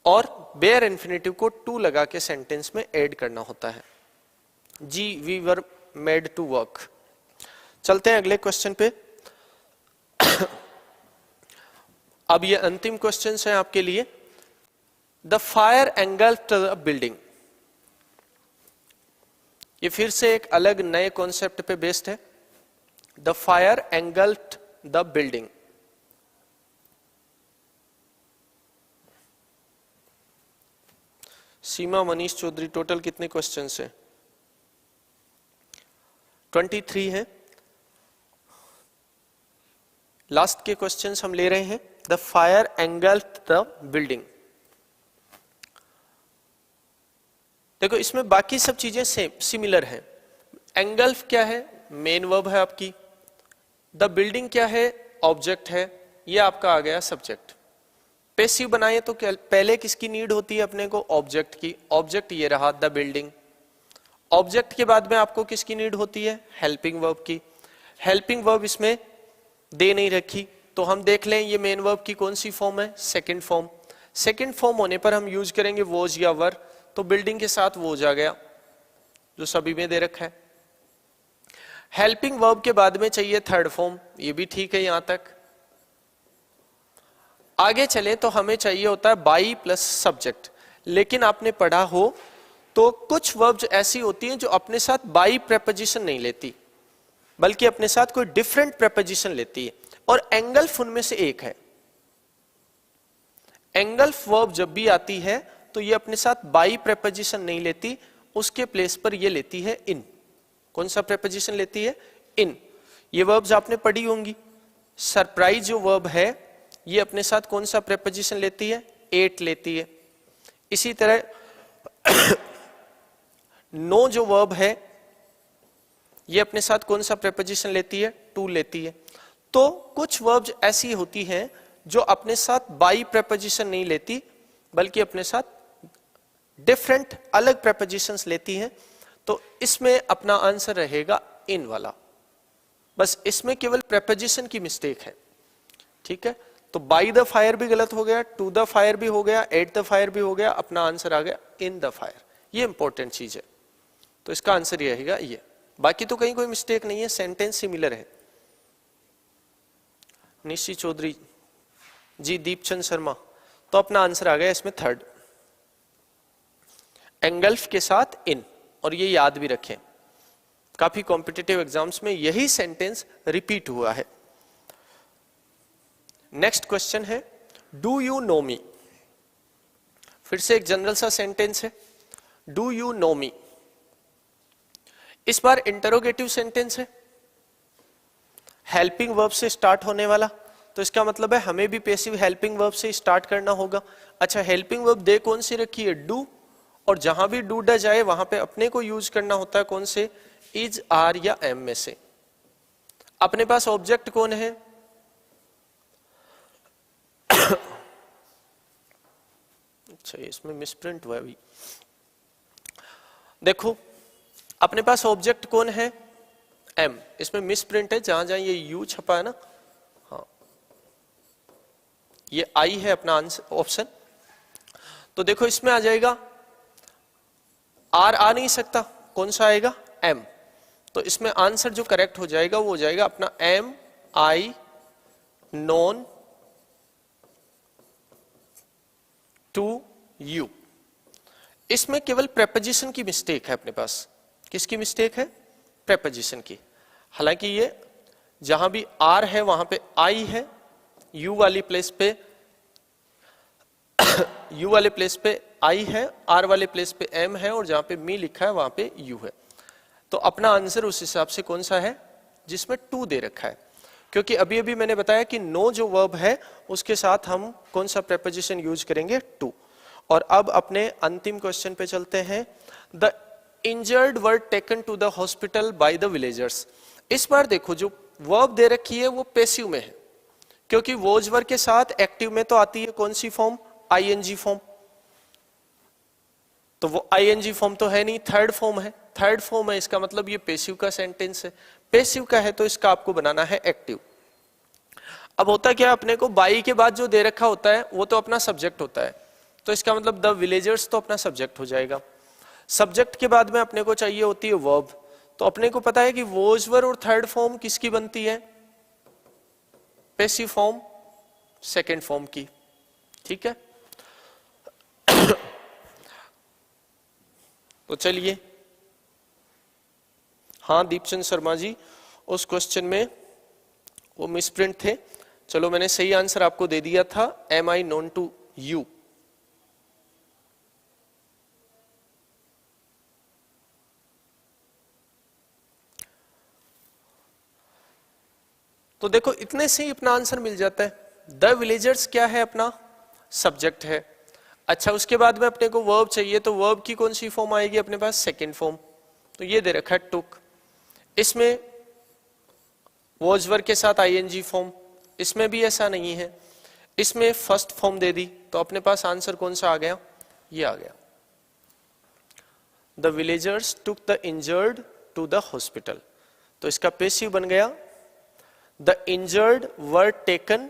और बेयर इंफिनिटिव को टू लगा के सेंटेंस में ऐड करना होता है। जी, we were made to work. चलते हैं अगले क्वेश्चन पे। अब ये अंतिम क्वेश्चन है आपके लिए। The fire engulfed the building, ये फिर से एक अलग नए कॉन्सेप्ट पे बेस्ड है। The fire engulfed the building. Seema, Manish Chaudhary, total कितने क्वेश्चंस हैं? 23 हैं। लास्ट के क्वेश्चंस हम ले रहे हैं। The fire engulfed the building. देखो, इसमें बाकी सब चीजें सेम सिमिलर हैं। एंगल्फ क्या है? मेन वर्ब है आपकी। द बिल्डिंग क्या है? ऑब्जेक्ट है। ये आपका आ गया सब्जेक्ट। पैसिव बनाए तो पहले किसकी नीड होती है अपने को? ऑब्जेक्ट की। ऑब्जेक्ट ये रहा द बिल्डिंग। ऑब्जेक्ट के बाद में आपको किसकी नीड होती है? हेल्पिंग वर्ब की। हेल्पिंग वर्ब इसमें दे नहीं रखी, तो हम देख लें ये मेन वर्ब की कौन सी फॉर्म है? Second form. सेकंड फॉर्म होने पर हम यूज करेंगे वोज या वर, तो बिल्डिंग के साथ वोज आ गया जो सभी में दे रखा है। हेल्पिंग वर्ब के बाद में चाहिए थर्ड फॉर्म, ये भी ठीक है यहां तक। आगे चले तो हमें चाहिए होता है बाई प्लस सब्जेक्ट। लेकिन आपने पढ़ा हो तो कुछ वर्ब्स ऐसी होती हैं जो अपने साथ बाई प्रेपोजिशन नहीं लेती, बल्कि अपने साथ कोई डिफरेंट प्रेपोजिशन लेती है, और एंगल्फ उनमें से एक है। एंगल्फ वर्ब जब भी आती है तो ये अपने साथ बाई प्रेपोजिशन नहीं लेती, उसके प्लेस पर ये लेती है इन। कौन सा प्रेपोजिशन लेती है? इन। ये वर्ब्स आपने पढ़ी होंगी। सरप्राइज जो वर्ब है ये अपने साथ कौन सा प्रेपोजिशन लेती है? एट लेती है। इसी तरह नो जो वर्ब है ये अपने साथ कौन सा प्रेपोजिशन लेती है? टू लेती है। तो कुछ वर्ब्स ऐसी होती हैं जो अपने साथ बाई प्रेपोजिशन नहीं लेती, बल्कि अपने साथ डिफरेंट अलग प्रेपोजिशंस लेती हैं। तो इसमें अपना आंसर रहेगा इन वाला। बस इसमें केवल प्रेपोजिशन की मिस्टेक है, ठीक है। तो बाई द फायर भी गलत हो गया, टू द फायर भी हो गया, एट द फायर भी हो गया, अपना आंसर आ गया इन द फायर। ये इंपॉर्टेंट चीज है, तो इसका आंसर ये रहेगा ये। बाकी तो कहीं कोई मिस्टेक नहीं है, सेंटेंस सिमिलर है। निशी चौधरी जी, दीपचंद शर्मा, तो अपना आंसर आ गया इसमें थर्ड, एंगल्फ के साथ इन। और ये याद भी रखें, काफी कॉम्पिटिटिव एग्जाम्स में यही सेंटेंस रिपीट हुआ है। नेक्स्ट क्वेश्चन है, डू यू नो मी। फिर से एक जनरल सा सेंटेंस है, डू यू नो मी। इस बार इंटरोगेटिव सेंटेंस है, हेल्पिंग वर्ब से स्टार्ट होने वाला, तो इसका मतलब है हमें भी पैसिव हेल्पिंग वर्ब से स्टार्ट करना होगा। अच्छा, हेल्पिंग वर्ब दे कौन सी रखी है? डू। और जहां भी डू डा जाए वहां पे अपने को यूज करना होता है कौन से? इज, आर या एम में से। अपने पास ऑब्जेक्ट कौन है? अच्छा, इसमें मिसप्रिंट हुआ अभी। देखो, अपने पास ऑब्जेक्ट कौन है? एम। इसमें मिसप्रिंट है, जहां जहां ये यू छपा है ना, हाँ, ये आई है अपना आंसर ऑप्शन। तो देखो इसमें आ जाएगा आर, आ नहीं सकता, कौन सा आएगा? एम। तो इसमें आंसर जो करेक्ट हो जाएगा वो हो जाएगा अपना am I known to you. इसमें केवल प्रेपोजिशन की मिस्टेक है अपने पास, किसकी मिस्टेक है? प्रेपोजिशन की। हालांकि ये जहां भी आर है वहां पे आई है, यू वाली प्लेस पे यू वाले प्लेस पे आई है, आर वाले प्लेस पे एम है, और जहां पे मी लिखा है वहां पे यू है। तो अपना आंसर उस हिसाब से कौन सा है? जिसमें टू दे रखा है, क्योंकि अभी अभी मैंने बताया कि नो जो वर्ब है उसके साथ हम कौन सा प्रेपोजिशन यूज करेंगे? टू। और अब अपने अंतिम क्वेश्चन पे चलते हैं। The injured were taken to the hospital by the villagers. इस बार देखो जो वर्ब दे रखी है वो पैसिव में है, क्योंकि वोज वर्ब के साथ एक्टिव में तो आती है कौन सी फॉर्म? ING form. तो वो आईएनजी फॉर्म तो है नहीं, थर्ड फॉर्म है। थर्ड फॉर्म है, इसका मतलब ये पैसिव का सेंटेंस है। पैसिव का है तो इसका आपको बनाना है एक्टिव। अब होता क्या, अपने को बाई के बाद जो दे रखा होता है वो तो अपना सब्जेक्ट होता है, तो इसका मतलब द विलेजर्स तो अपना सब्जेक्ट हो जाएगा। सब्जेक्ट के बाद में अपने को चाहिए होती है वर्ब, तो अपने को पता है कि वोज वर्ब और थर्ड फॉर्म किसकी बनती है? पैसिव फॉर्म सेकेंड फॉर्म की। ठीक है, तो चलिए। हाँ दीपचंद शर्मा जी, उस क्वेश्चन में वो मिसप्रिंट थे। चलो मैंने सही आंसर आपको दे दिया था, am I known to you. तो देखो इतने से ही अपना आंसर मिल जाता है। द विलेजर्स क्या है? अपना सब्जेक्ट है। अच्छा, उसके बाद में अपने को वर्ब चाहिए, तो वर्ब की कौन सी फॉर्म आएगी अपने पास? Second form. तो ये दे रखा है टुक। इसमें वॉज वर्ब के साथ आईएनजी फॉर्म, इसमें भी ऐसा नहीं है। इसमें फर्स्ट फॉर्म दे दी, तो अपने पास आंसर कौन सा आ गया? ये आ गया, the villagers took the injured to the hospital. तो इसका पैसिव बन गया, the injured were taken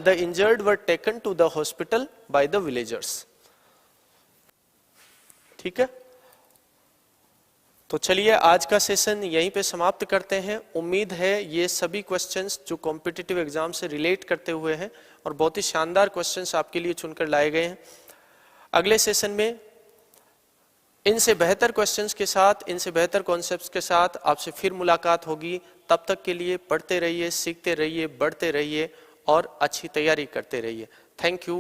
the injured were taken to the hospital by the villagers। ठीक है, तो चलिए आज का सेशन यहीं पे समाप्त करते हैं। उम्मीद है ये सभी क्वेश्चंस जो कॉम्पिटिटिव एग्जाम से रिलेट करते हुए हैं और बहुत ही शानदार क्वेश्चंस आपके लिए चुनकर लाए गए हैं। अगले सेशन में इनसे बेहतर क्वेश्चंस के साथ, इनसे बेहतर कॉन्सेप्ट्स के साथ आपसे फिर मुलाकात होगी। तब तक के लिए पढ़ते रहिए, सीखते रहिए, बढ़ते रहिए और अच्छी तैयारी करते रहिए। Thank you.